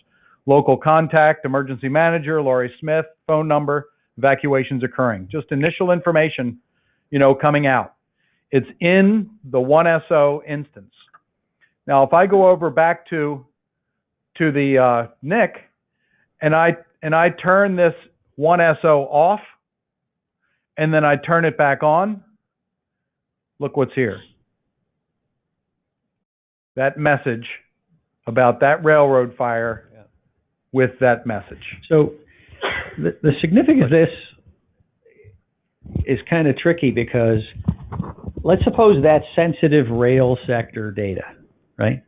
Local contact, emergency manager, Laurie Smith, phone number, evacuations occurring. Just initial information, coming out. It's in the 1SO instance. Now, if I go over back to the NICC and I turn this 1SO off and then I turn it back on, look what's here. That message about that railroad fire with that message. So the significance of this is kind of tricky because let's suppose that's sensitive rail sector data, right?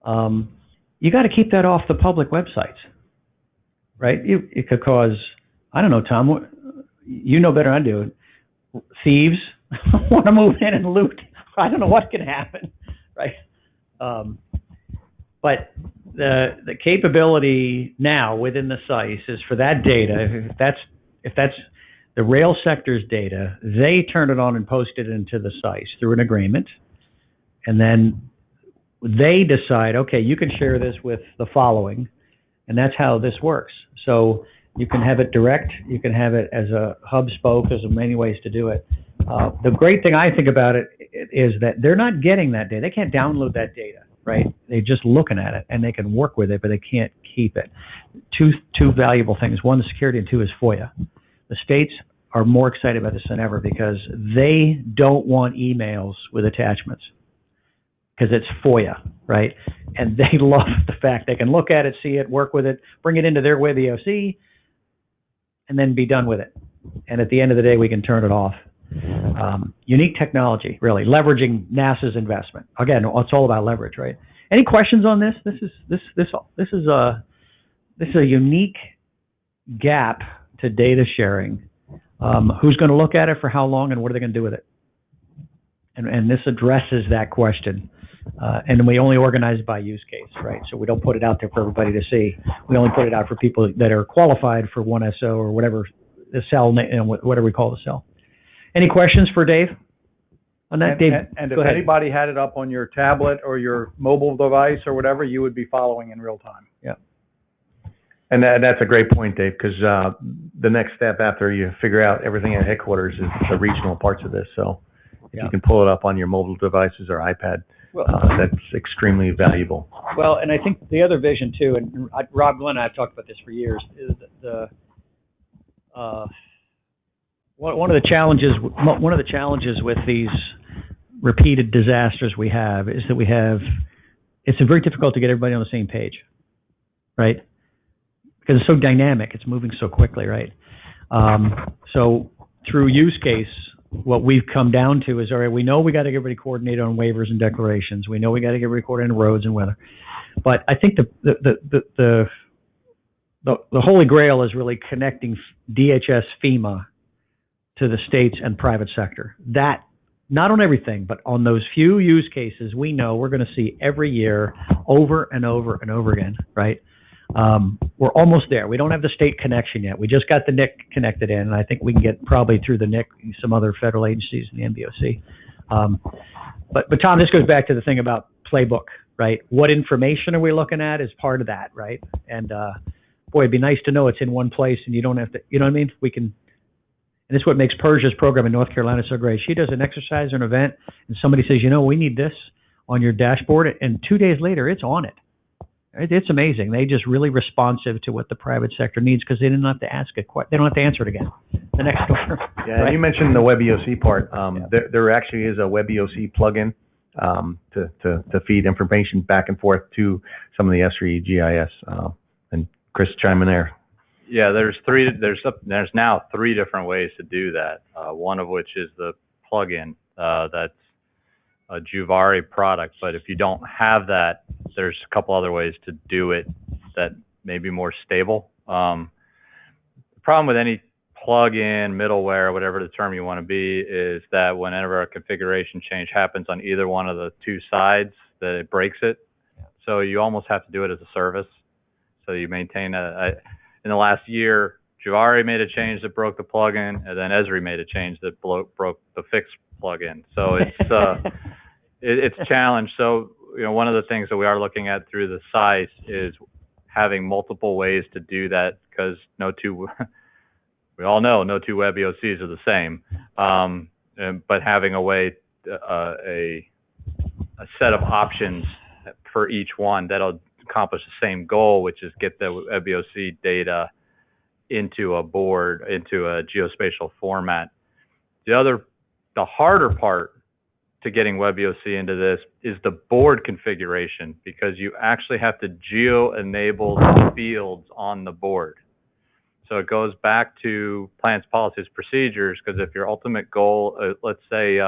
You got to keep that off the public websites, right? It could cause, I don't know, Tom, you know better than I do. Thieves want to move in and loot. I don't know what can happen, right? But the capability now within the SISE is for that data, if that's the rail sector's data, they turn it on and post it into the SISE through an agreement, and then they decide, okay, you can share this with the following, and that's how this works. So you can have it direct, you can have it as a hub spoke, there's many ways to do it. The great thing I think about it is that they're not getting that data. They can't download that data, right? They're just looking at it, and they can work with it, but they can't keep it. Two valuable things. One is security, and two is FOIA. The states are more excited about this than ever because they don't want emails with attachments because it's FOIA, right? And they love the fact they can look at it, see it, work with it, bring it into their way of the OC, and then be done with it. And at the end of the day, we can turn it off. Unique technology, really, leveraging NASA's investment. Again, it's all about leverage, right? Any questions on this? This is a unique gap to data sharing. Who's going to look at it for how long, and what are they going to do with it? And this addresses that question. And we only organize by use case, right? So we don't put it out there for everybody to see. We only put it out for people that are qualified for 1SO or whatever the cell, whatever we call the cell. Any questions for Dave on that, Dave? And if anybody had it up on your tablet or your mobile device or whatever, you would be following in real time. Yeah. And that's a great point, Dave, because the next step after you figure out everything at headquarters is the regional parts of this. So if you can pull it up on your mobile devices or iPad, that's extremely valuable. Well, and I think the other vision too, and Rob Glenn and I have talked about this for years, is one of the challenges with these repeated disasters we have is that it's very difficult to get everybody on the same page, right? Because it's so dynamic, it's moving so quickly, right? So through use case, what we've come down to is, all right, we know we got to get everybody coordinated on waivers and declarations. We know we got to get everybody coordinated on roads and weather. But I think the holy grail is really connecting DHS, FEMA to the states and private sector. That, not on everything, but on those few use cases we know we're going to see every year over and over and over again, right? We're almost there. We don't have the state connection yet. We just got the NICC connected in, and I think we can get probably through the NICC some other federal agencies in the NBOC. But Tom, this goes back to the thing about playbook, right? What information are we looking at is part of that, right? And boy, it'd be nice to know it's in one place and you don't have to, you know what I mean? We can, and this is what makes Persia's program in North Carolina so great. She does an exercise or an event, and somebody says, we need this on your dashboard, and 2 days later, it's on it. It's amazing. They just really responsive to what the private sector needs because they didn't have to ask it. They don't have to answer it again. The next door. Yeah, right? And you mentioned the WebEOC part. There actually is a WebEOC plugin to feed information back and forth to some of the S3 GIS. And Chris, chime in there. Yeah, there's now 3 different ways to do that. One of which is the plugin that's a Qtrly product, but if you don't have that, there's a couple other ways to do it that may be more stable. The problem with any plug-in, middleware, whatever the term you want to be, is that whenever a configuration change happens on either one of the 2 sides, that it breaks it. So you almost have to do it as a service. So you maintain in the last year, Qtrly made a change that broke the plugin, and then Esri made a change that broke the fixed plugin. So it's a challenge. So one of the things that we are looking at through the SISE is having multiple ways to do that, because we all know no 2 WebEOCs are the same. But having a way, a set of options for each one that'll accomplish the same goal, which is get the WebEOC data into a board, into a geospatial format. The harder part to getting WebEOC into this is the board configuration, because you actually have to geo-enable the fields on the board. So it goes back to plans, policies, procedures, because if your ultimate goal, let's say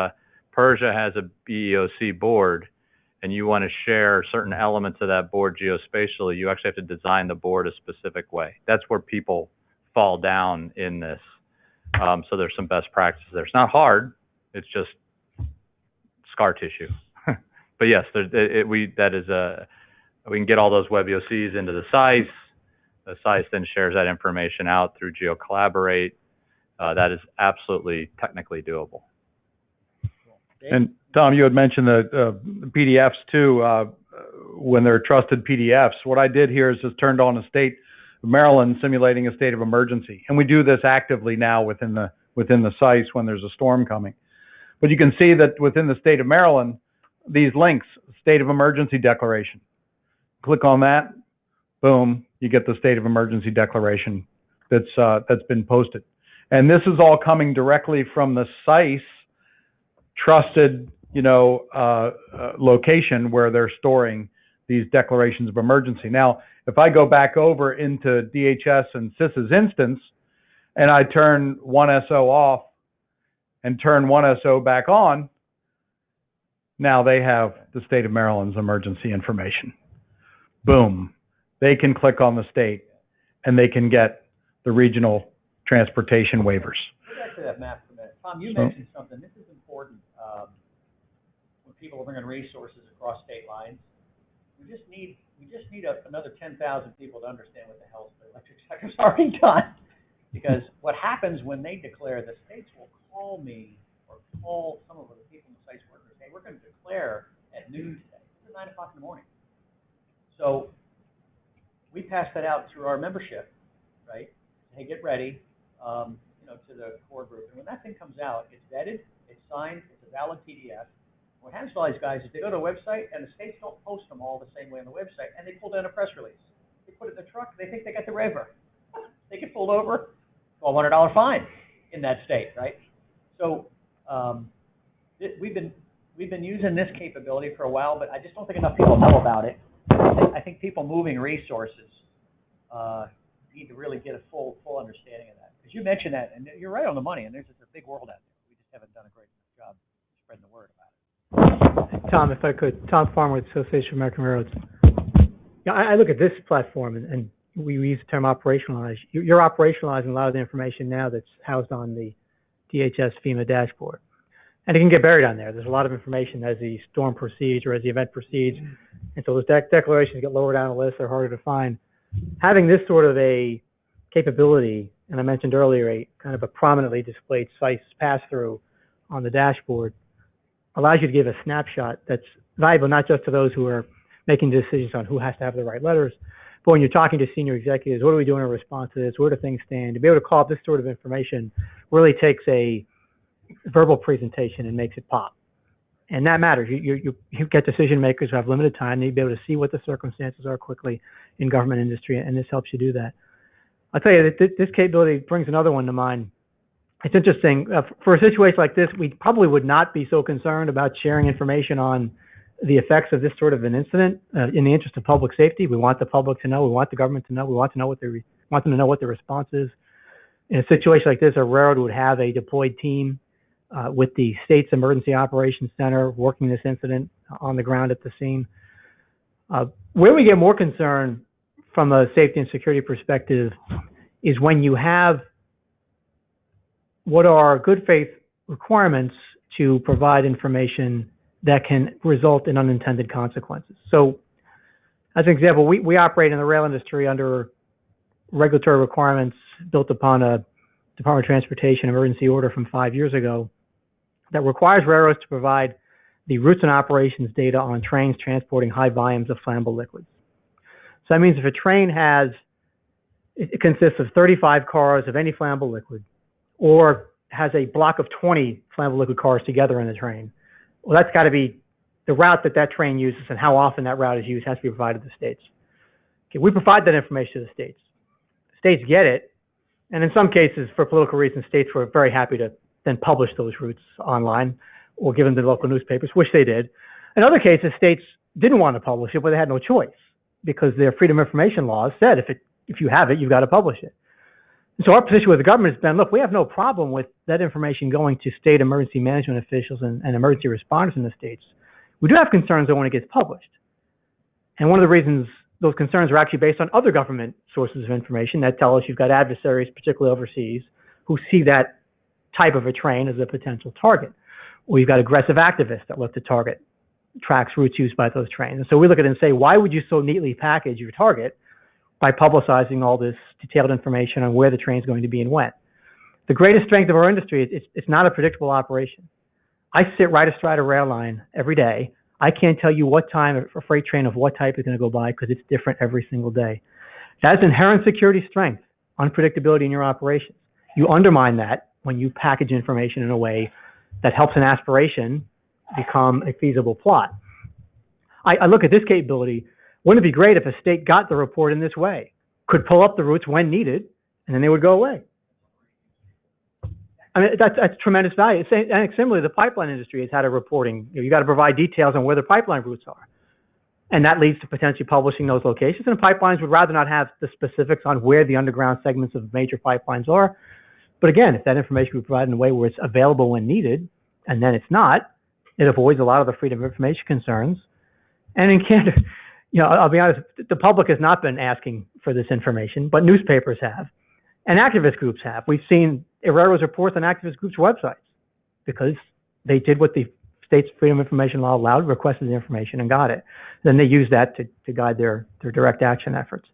Persia has a BEOC board, and you want to share certain elements of that board geospatially, you actually have to design the board a specific way. That's where people fall down in this. So there's some best practices there. It's not hard. It's just scar tissue. But yes, we can get all those WebEOCs into the SISE. The SISE then shares that information out through GeoCollaborate. That is absolutely technically doable. And Tom, you had mentioned the PDFs too. When they're trusted PDFs, what I did here is just turned on a state of Maryland simulating a state of emergency, and we do this actively now within the SISE when there's a storm coming. But you can see that within the state of Maryland, these links, state of emergency declaration. Click on that, boom, you get the state of emergency declaration that's been posted. And this is all coming directly from the SISE trusted, location where they're storing these declarations of emergency. Now, if I go back over into DHS and SIS's instance, and I turn 1SO off and turn 1SO back on, now they have the state of Maryland's emergency information. Boom. They can click on the state, and they can get the regional transportation waivers. Go back to that map for a minute. Tom, you mentioned something. This is important when people are bringing resources across state lines. We just need another 10,000 people to understand what the hell the electric sector's already done. Because what happens when they declare, the states will call me or call some of the people in the SISE workers, hey, we're going to declare at noon today. It's 9 o'clock in the morning. So we pass that out through our membership, right? Hey, get ready, to the core group. And when that thing comes out, it's vetted, it's signed, it's a valid PDF. What happens to all these guys is they go to a website, and the states don't post them all the same way on the website, and they pull down a press release. They put it in the truck, they think they got the waiver. They get pulled over, $1,200 fine in that state, right? So we've been using this capability for a while, but I just don't think enough people know about it. I think people moving resources need to really get a full understanding of that. Because you mentioned that, and you're right on the money, and there's just a big world out there. We just haven't done a great job spreading the word about it. Tom, if I could, Tom Farmer with Association of American Railroads. Yeah, I look at this platform, and we use the term operationalize. You're operationalizing a lot of the information now that's housed on the DHS FEMA dashboard. And it can get buried on there. There's a lot of information as the storm proceeds or as the event proceeds. And so those declarations get lower down the list. They're harder to find. Having this sort of a capability, and I mentioned earlier, a kind of a prominently displayed SISE pass-through on the dashboard, allows you to give a snapshot that's valuable not just to those who are making decisions on who has to have the right letters, but when you're talking to senior executives, what are we doing in response to this? Where do things stand? To be able to call up this sort of information really takes a verbal presentation and makes it pop. And that matters. You get decision makers who have limited time. They need to be able to see what the circumstances are quickly in government industry, and this helps you do that. I'll tell you that this capability brings another one to mind. It's interesting. For a situation like this, we probably would not be so concerned about sharing information on the effects of this sort of an incident in the interest of public safety. We want the public to know. We want the government to know. We want them to know what their response is. In a situation like this, a railroad would have a deployed team with the state's emergency operations center working this incident on the ground at the scene. Where we get more concerned from a safety and security perspective is when you have what are good faith requirements to provide information that can result in unintended consequences. So, as an example, we operate in the rail industry under regulatory requirements built upon a Department of Transportation emergency order from 5 years ago that requires railroads to provide the routes and operations data on trains transporting high volumes of flammable liquids. So that means if a train it consists of 35 cars of any flammable liquid, or has a block of 20 flammable liquid cars together in the train, well, that's got to be the route that train uses and how often that route is used has to be provided to the states. Okay, we provide that information to the states. States get it, and in some cases, for political reasons, states were very happy to then publish those routes online or give them to the local newspapers, which they did. In other cases, states didn't want to publish it, but they had no choice because their freedom of information laws said if you have it, you've got to publish it. So our position with the government has been, look, we have no problem with that information going to state emergency management officials and emergency responders in the states. We do have concerns though when it gets published. And one of the reasons those concerns are actually based on other government sources of information that tell us you've got adversaries, particularly overseas, who see that type of a train as a potential target. Or you've got aggressive activists that look to target tracks, routes used by those trains. And so we look at it and say, why would you so neatly package your target by publicizing all this detailed information on where the train's going to be and when? The greatest strength of our industry is it's not a predictable operation. I sit right astride a rail line every day. I can't tell you what time a freight train of what type is going to go by because it's different every single day. That is inherent security strength, unpredictability in your operations. You undermine that when you package information in a way that helps an aspiration become a feasible plot. I look at this capability. Wouldn't it be great if a state got the report in this way, could pull up the routes when needed, and then they would go away? I mean, that's tremendous value. And similarly, the pipeline industry has had a reporting. You got to provide details on where the pipeline routes are. And that leads to potentially publishing those locations. And pipelines would rather not have the specifics on where the underground segments of major pipelines are. But again, if that information we provide in a way where it's available when needed, and then it's not, it avoids a lot of the freedom of information concerns. And in Canada, I'll be honest, the public has not been asking for this information, but newspapers have, and activist groups have. We've seen railroads reports on activist groups' websites because they did what the state's freedom of information law allowed, requested the information, and got it. Then they use that to guide their direct action efforts.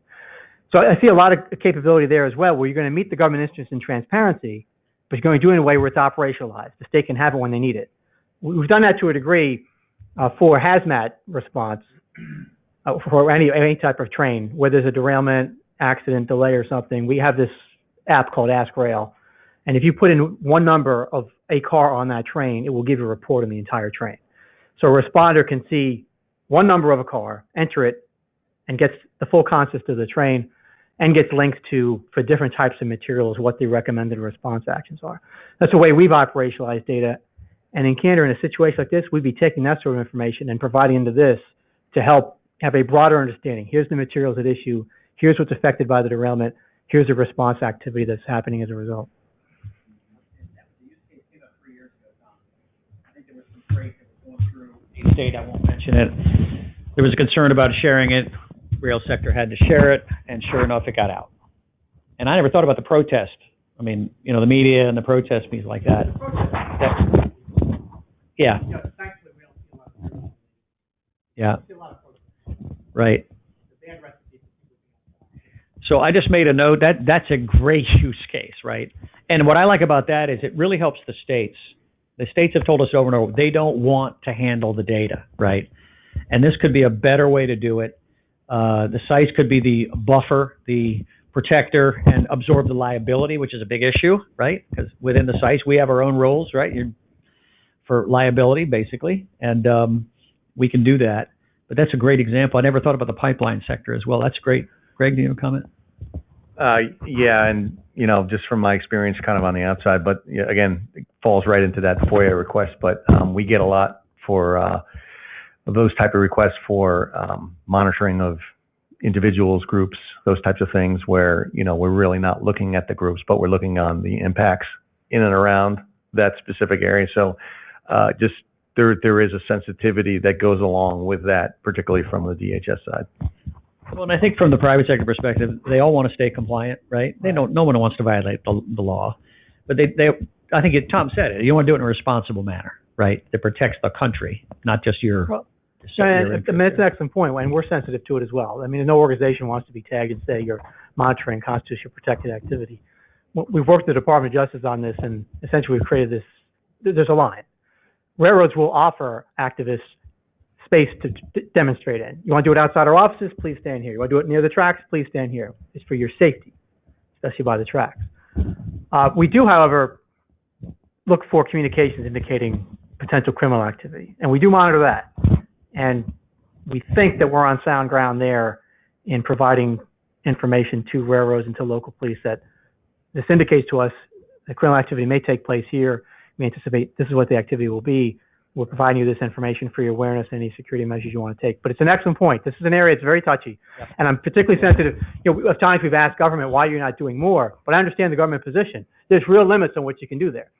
So I see a lot of capability there as well, where you're going to meet the government interest in transparency, but you're going to do it in a way where it's operationalized. The state can have it when they need it. We've done that to a degree for hazmat response, for any type of train, where there's a derailment, accident, delay, or something. We have this app called Ask Rail, and if you put in one number of a car on that train, it will give you a report on the entire train. So a responder can see one number of a car, enter it, and gets the full consist of the train, and gets links to, for different types of materials, what the recommended response actions are. That's the way we've operationalized data. And in candor, in a situation like this, we'd be taking that sort of information and providing into this to help have a broader understanding. Here's the materials at issue. Here's what's affected by the derailment. Here's the response activity that's happening as a result. State, I won't mention it. There was a concern about sharing it. Rail sector had to share it, and sure enough, it got out. And I never thought about the protest. I mean, you know, the media and the protest means like that. Yeah. Yeah. Right. So I just made a note that that's a great use case, right? And what I like about that is it really helps the states. The states have told us over and over, they don't want to handle the data, right? And this could be a better way to do it. The SISE could be the buffer, the protector, and absorb the liability, which is a big issue, right? Because within the SISE, we have our own rules, right? For liability, basically, and we can do that. But that's a great example. I never thought about the pipeline sector as well. That's great. Greg, do you have a comment? Yeah, and you know, just from my experience, kind of on the outside, but yeah, again, it falls right into that FOIA request. But we get a lot for those type of requests for monitoring of individuals, groups, those types of things, where you know we're really not looking at the groups, but we're looking on the impacts in and around that specific area. So just there is a sensitivity that goes along with that, particularly from the DHS side. Well, and I think from the private sector perspective, they all want to stay compliant, right? They don't. No one wants to violate the law, but I think Tom said it. You want to do it in a responsible manner, right? That protects the country, not just your. Well, that's an excellent point, and we're sensitive to it as well. I mean, no organization wants to be tagged and say you're monitoring constitutional protected activity. We've worked with the Department of Justice on this, and essentially we've created this. There's a line. Railroads will offer activists space to demonstrate in. You want to do it outside our offices? Please stand here. You want to do it near the tracks? Please stand here. It's for your safety, especially by the tracks. We do, however, look for communications indicating potential criminal activity, and we do monitor that. And we think that we're on sound ground there in providing information to railroads and to local police that this indicates to us that criminal activity may take place here. We anticipate this is what the activity will be. We're providing you this information for your awareness and any security measures you want to take. But it's an excellent point. This is an area that's very touchy. Yeah. And I'm particularly sensitive. You know, at times we've asked government why you're not doing more, but I understand the government position. There's real limits on what you can do there.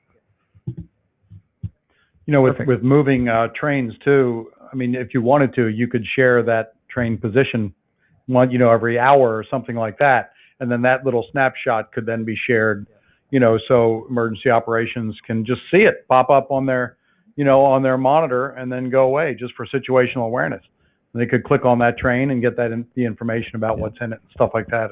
You know, with moving trains too, I mean, if you wanted to, you could share that train position, you know, every hour or something like that. And then that little snapshot could then be shared, you know, so emergency operations can just see it pop up on their, you know, on their monitor and then go away just for situational awareness. And they could click on that train and get that the information about what's in it and stuff like that.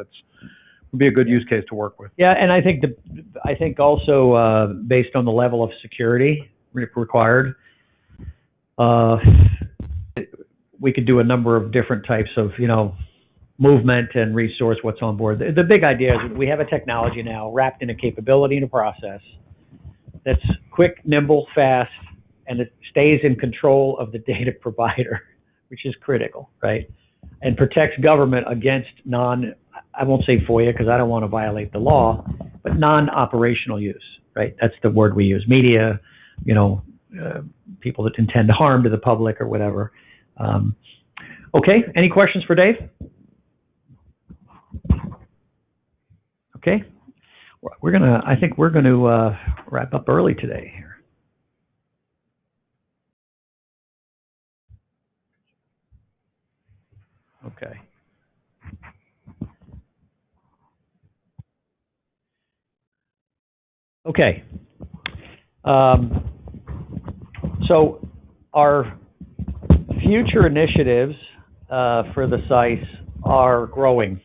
Would be a good use case to work with. Yeah, and I think also based on the level of security required, we could do a number of different types of, you know, movement and resource what's on board. The big idea is we have a technology now wrapped in a capability and a process that's quick, nimble, fast, and it stays in control of the data provider, which is critical, right? And protects government against I won't say FOIA because I don't want to violate the law, but non-operational use, right? That's the word we use. Media, you know, people that intend harm to the public or whatever. Okay, any questions for Dave? Okay, I think we're gonna wrap up early today here. Okay. Okay. So our future initiatives for the SISE are growing.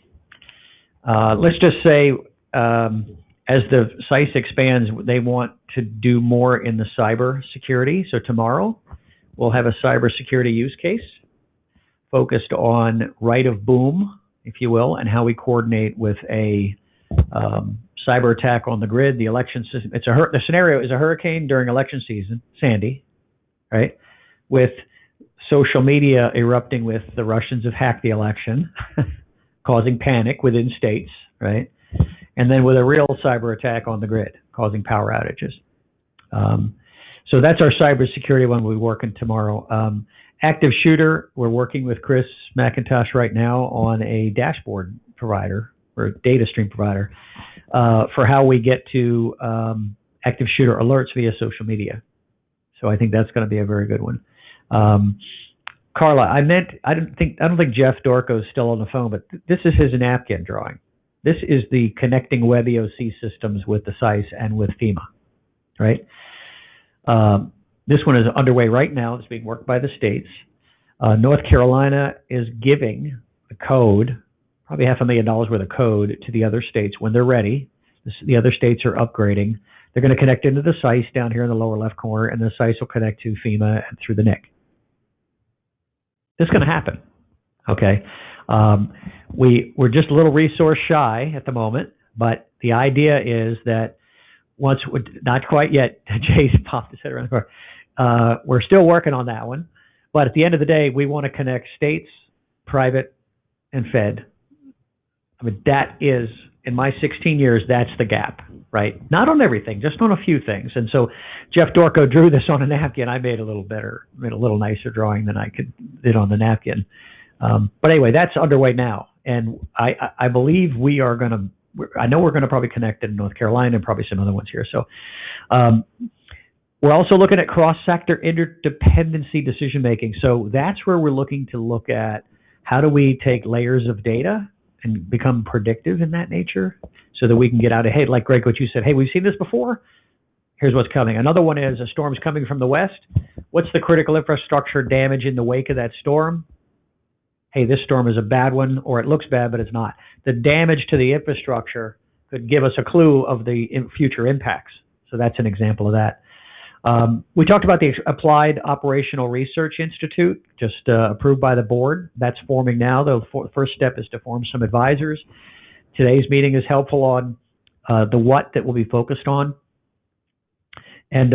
let's just say as the SISE expands, they want to do more in the cyber security. So tomorrow, we'll have a cyber security use case focused on right of boom, if you will, and how we coordinate with a cyber attack on the grid, the election system. The scenario is a hurricane during election season, Sandy, right? With social media erupting with the Russians have hacked the election, causing panic within states, right? And then with a real cyber attack on the grid, causing power outages. So that's our cybersecurity one we're working tomorrow. Active shooter, we're working with Chris McIntosh right now on a dashboard provider or data stream provider for how we get to active shooter alerts via social media. So I think that's going to be a very good one. Carla, I don't think Jeff Dorco is still on the phone, but this is his napkin drawing. This is the connecting web EOC systems with the SISE and with FEMA, right? This one is underway right now. It's being worked by the states. North Carolina is giving the code, probably $500,000 worth of code to the other states when they're ready. The other states are upgrading. They're going to connect into the SISE down here in the lower left corner, and the SISE will connect to FEMA and through the NICC. This is going to happen, okay? We're just a little resource shy at the moment, but the idea is that once, not quite yet, Jay's popped his head around the corner. We're still working on that one, but at the end of the day, we want to connect states, private, and Fed. I mean, that is, in my 16 years, that's the gap, right? Not on everything, just on a few things. And so Jeff Dorco drew this on a napkin. I made a little nicer drawing than I did on the napkin. But anyway, that's underway now. And I believe we are going to, I know we're going to probably connect in North Carolina and probably some other ones here. So we're also looking at cross-sector interdependency decision-making. So that's where we're looking to look at how do we take layers of data and become predictive in that nature so that we can get out ahead. Like Greg, what you said, hey, we've seen this before. Here's what's coming. Another one is a storm's coming from the west. What's the critical infrastructure damage in the wake of that storm? Hey, this storm is a bad one, or it looks bad, but it's not. The damage to the infrastructure could give us a clue of the future impacts. So that's an example of that. We talked about the Applied Operational Research Institute, just approved by the board. That's forming now. The first step is to form some advisors. Today's meeting is helpful on the what that we'll be focused on. And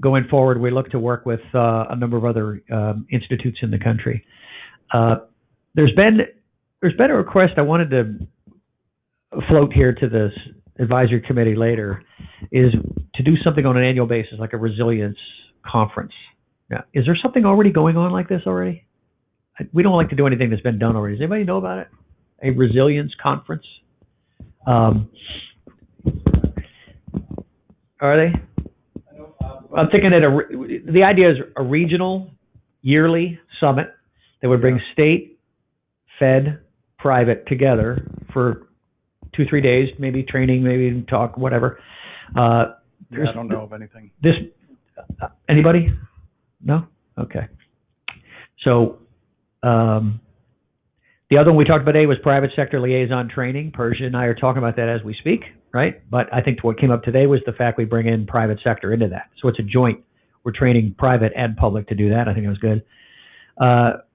going forward, we look to work with a number of other institutes in the country. There's been a request I wanted to float here to this advisory committee later, is to do something on an annual basis, like a resilience conference. Now, is there something already going on like this already? We don't like to do anything that's been done already. Does anybody know about it? A resilience conference? Are they? I'm thinking that the idea is a regional yearly summit that would bring state, Fed, private together for 2-3 days, maybe training, maybe talk, whatever. I don't know of anything. Anybody? No? Okay. So the other one we talked about today was private sector liaison training. Persia and I are talking about that as we speak, right? But I think what came up today was the fact we bring in private sector into that. So it's a joint. We're training private and public to do that. I think it was good.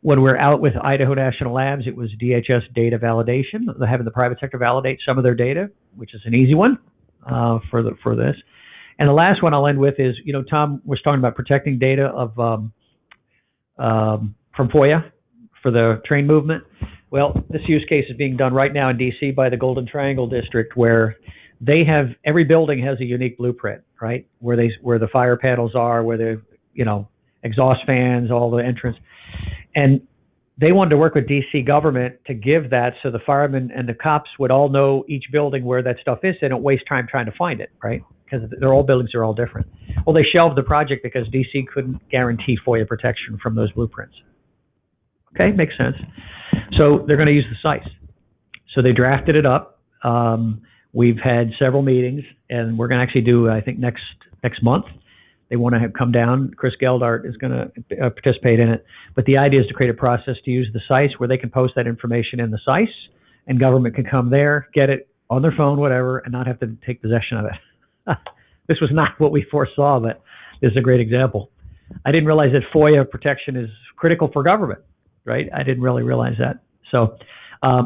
When we're out with Idaho National Labs, it was DHS data validation. They're having the private sector validate some of their data, which is an easy one for this. And the last one I'll end with is, Tom was talking about protecting data from FOIA for the train movement. Well, this use case is being done right now in D.C. by the Golden Triangle District, where they have, every building has a unique blueprint, right? Where the fire panels are, where the exhaust fans, all the entrance. And they wanted to work with DC government to give that so the firemen and the cops would all know each building where that stuff is. They don't waste time trying to find it, right? Because buildings are all different. Well, they shelved the project because DC couldn't guarantee FOIA protection from those blueprints. Okay, makes sense. So they're going to use the SISE. So they drafted it up. We've had several meetings, and we're going to actually do, I think, next month. They want to come down. Chris Geldart is going to participate in it. But the idea is to create a process to use the SISE where they can post that information in the SISE, and government can come there, get it on their phone, whatever, and not have to take possession of it. This was not what we foresaw, but this is a great example. I didn't realize that FOIA protection is critical for government, right? I didn't really realize that. So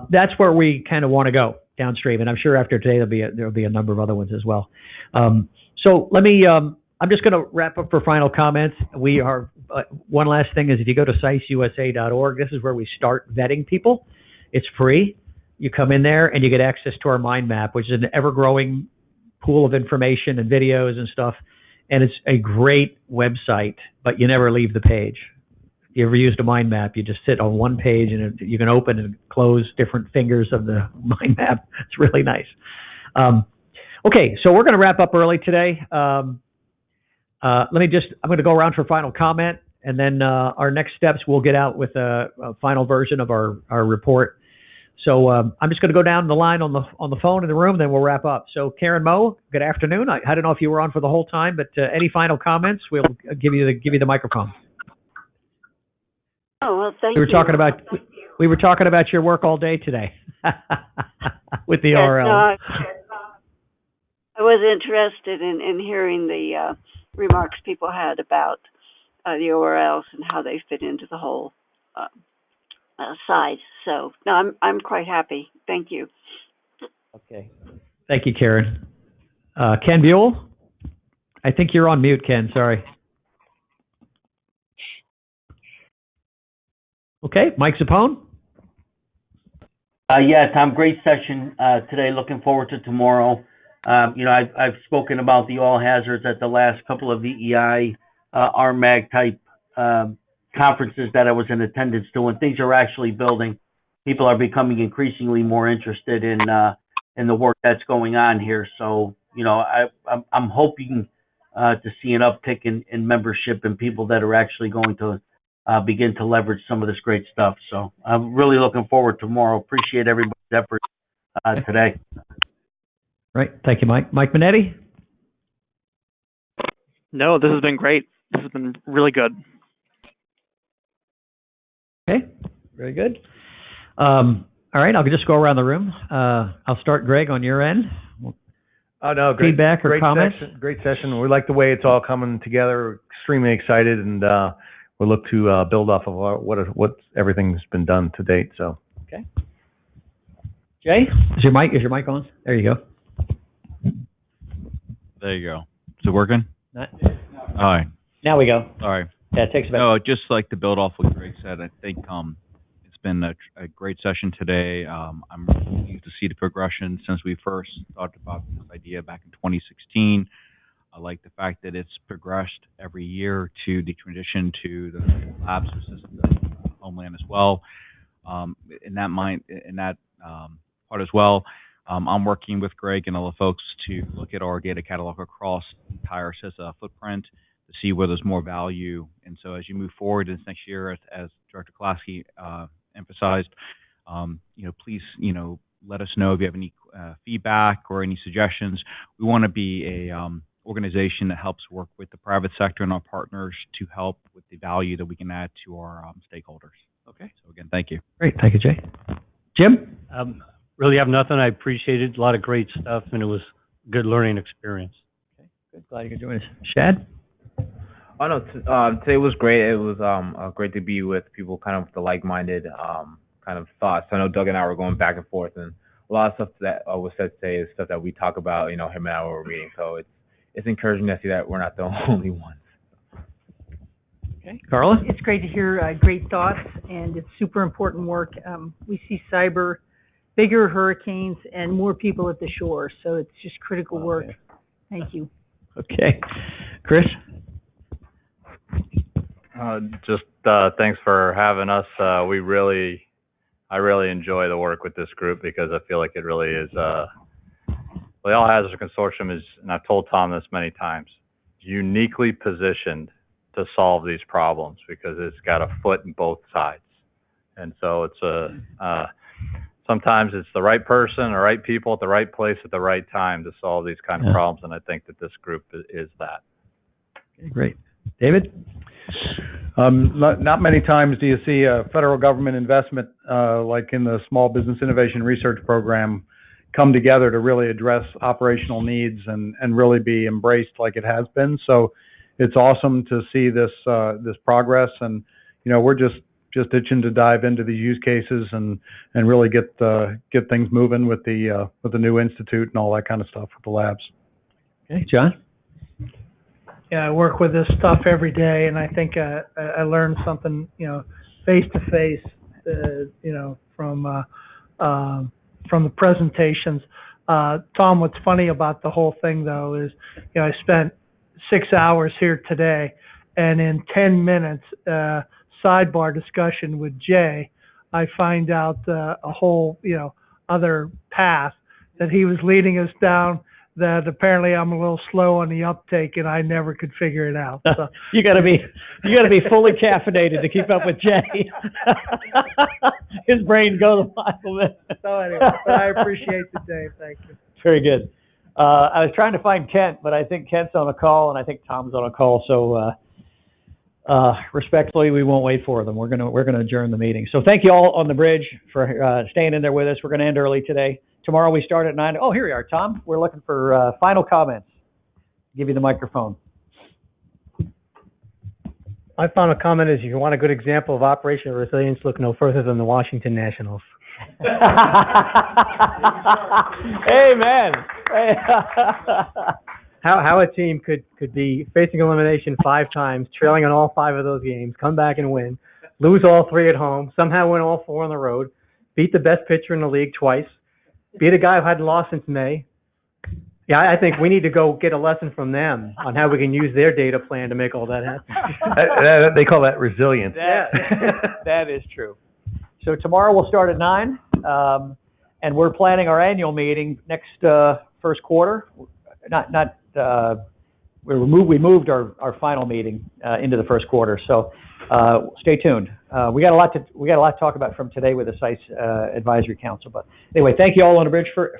that's where we kind of want to go downstream, and I'm sure after today there'll be a number of other ones as well. So let me. I'm just going to wrap up for final comments. We are one last thing is if you go to siseusa.org, this is where we start vetting people. It's free. You come in there and you get access to our mind map, which is an ever-growing pool of information and videos and stuff. And it's a great website, but you never leave the page. If you ever used a mind map, you just sit on one page and you can open and close different fingers of the mind map. It's really nice. Okay, so we're going to wrap up early today. I'm going to go around for final comment, and then our next steps, we'll get out with a final version of our report. So I'm just going to go down the line on the phone in the room, then we'll wrap up. So Karen Moe, good afternoon. I don't know if you were on for the whole time, but any final comments? We'll give you the microphone. Oh, well, thank you. We were talking about your work all day today with the RL. No, I was interested in hearing the remarks people had about the ORLs and how they fit into the whole SISE. So no, I'm quite happy. Thank you. Okay. Thank you, Karen. Ken Buell? I think you're on mute, Ken. Sorry. Okay. Mike Zappone? Yeah, Tom, great session today. Looking forward to tomorrow. I've spoken about the all hazards at the last couple of VEI, RMAG type conferences that I was in attendance to, and things are actually building. People are becoming increasingly more interested in the work that's going on here. So, I'm hoping to see an uptick in membership and people that are actually going to begin to leverage some of this great stuff. So I'm really looking forward to tomorrow. Appreciate everybody's effort today. Right. Thank you, Mike. Mike Minetti? No, this has been great. This has been really good. Okay. Very good. All right. I'll just go around the room. I'll start, Greg, on your end. Oh, no, great feedback or comments? Great session. We like the way it's all coming together. We're extremely excited, and we'll look to build off of what everything's been done to date. So. Okay. Jay, is your mic on? There you go. There you go. Is it working? Not, all right. Now we go. All right. Yeah, it takes about. No, I'd just like to build off what Greg said. I think it's been a great session today. I'm pleased to see the progression since we first thought about this idea back in 2016. I like the fact that it's progressed every year to the transition to the labs system, Homeland as well. In that part as well. I'm working with Greg and other folks to look at our data catalog across the entire CISA footprint to see where there's more value. And so as you move forward into next year, as Director Klasky emphasized, please, let us know if you have any feedback or any suggestions. We want to be a organization that helps work with the private sector and our partners to help with the value that we can add to our stakeholders. Okay. So again, thank you. Great. Thank you, Jay. Jim? Really have nothing. I appreciated a lot of great stuff, and it was a good learning experience. Okay, good. Glad you could join us. Shad? Oh, no, today was great. It was great to be with people kind of with the like-minded kind of thoughts. I know Doug and I were going back and forth, and a lot of stuff that was said today is stuff that we talk about, him and I were reading. So it's encouraging to see that we're not the only ones. Okay. Carla? It's great to hear great thoughts, and it's super important work. We see cyber, bigger hurricanes, and more people at the shore, so it's just critical work. Okay. Thank you. Okay. Chris? Thanks for having us. I really enjoy the work with this group because I feel like it really is, the All Hazards Consortium is, and I've told Tom this many times, uniquely positioned to solve these problems because it's got a foot in both sides. And so it's sometimes it's the right person, the right people at the right place at the right time to solve these kind of problems, and I think that this group is that. Okay, great. David? Not many times do you see a federal government investment like in the Small Business Innovation Research Program come together to really address operational needs and really be embraced like it has been. So it's awesome to see this progress, and we're just itching to dive into these use cases and really get things moving with the new institute and all that kind of stuff with the labs. Okay, John? Yeah, I work with this stuff every day, and I think I learned something, face to face, from the presentations. Tom, what's funny about the whole thing, though, is, I spent 6 hours here today, and in 10 minutes, sidebar discussion with Jay, I find out a whole, other path that he was leading us down, that apparently I'm a little slow on the uptake and I never could figure it out. So. You gotta be fully caffeinated to keep up with Jay. His brain goes a mile a minute. So anyway, but I appreciate the day. Thank you. Very good. I was trying to find Kent, but I think Kent's on a call and I think Tom's on a call. So respectfully, we won't wait for them. We're gonna adjourn the meeting. So thank you all on the bridge for staying in there with us. We're gonna end early today. Tomorrow we start at 9. Oh, here you are, Tom. We're looking for final comments. Give you the microphone. My final comment is, if you want a good example of operational resilience, look no further than the Washington Nationals. Amen. How a team could be facing elimination 5 times, trailing on all 5 of those games, come back and win, lose all 3 at home, somehow win all 4 on the road, beat the best pitcher in the league twice, beat a guy who hadn't lost since May. Yeah, I think we need to go get a lesson from them on how we can use their data plan to make all that happen. They call that resilience. That is true. So tomorrow we'll start at 9, and we're planning our annual meeting next first quarter. We moved our final meeting into the first quarter. So stay tuned. We got a lot to talk about from today with the SISE Advisory Council. But anyway, thank you all on the bridge for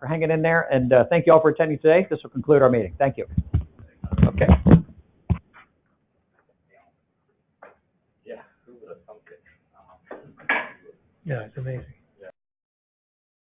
hanging in there, and thank you all for attending today. This will conclude our meeting. Thank you. Okay. Yeah, it's amazing.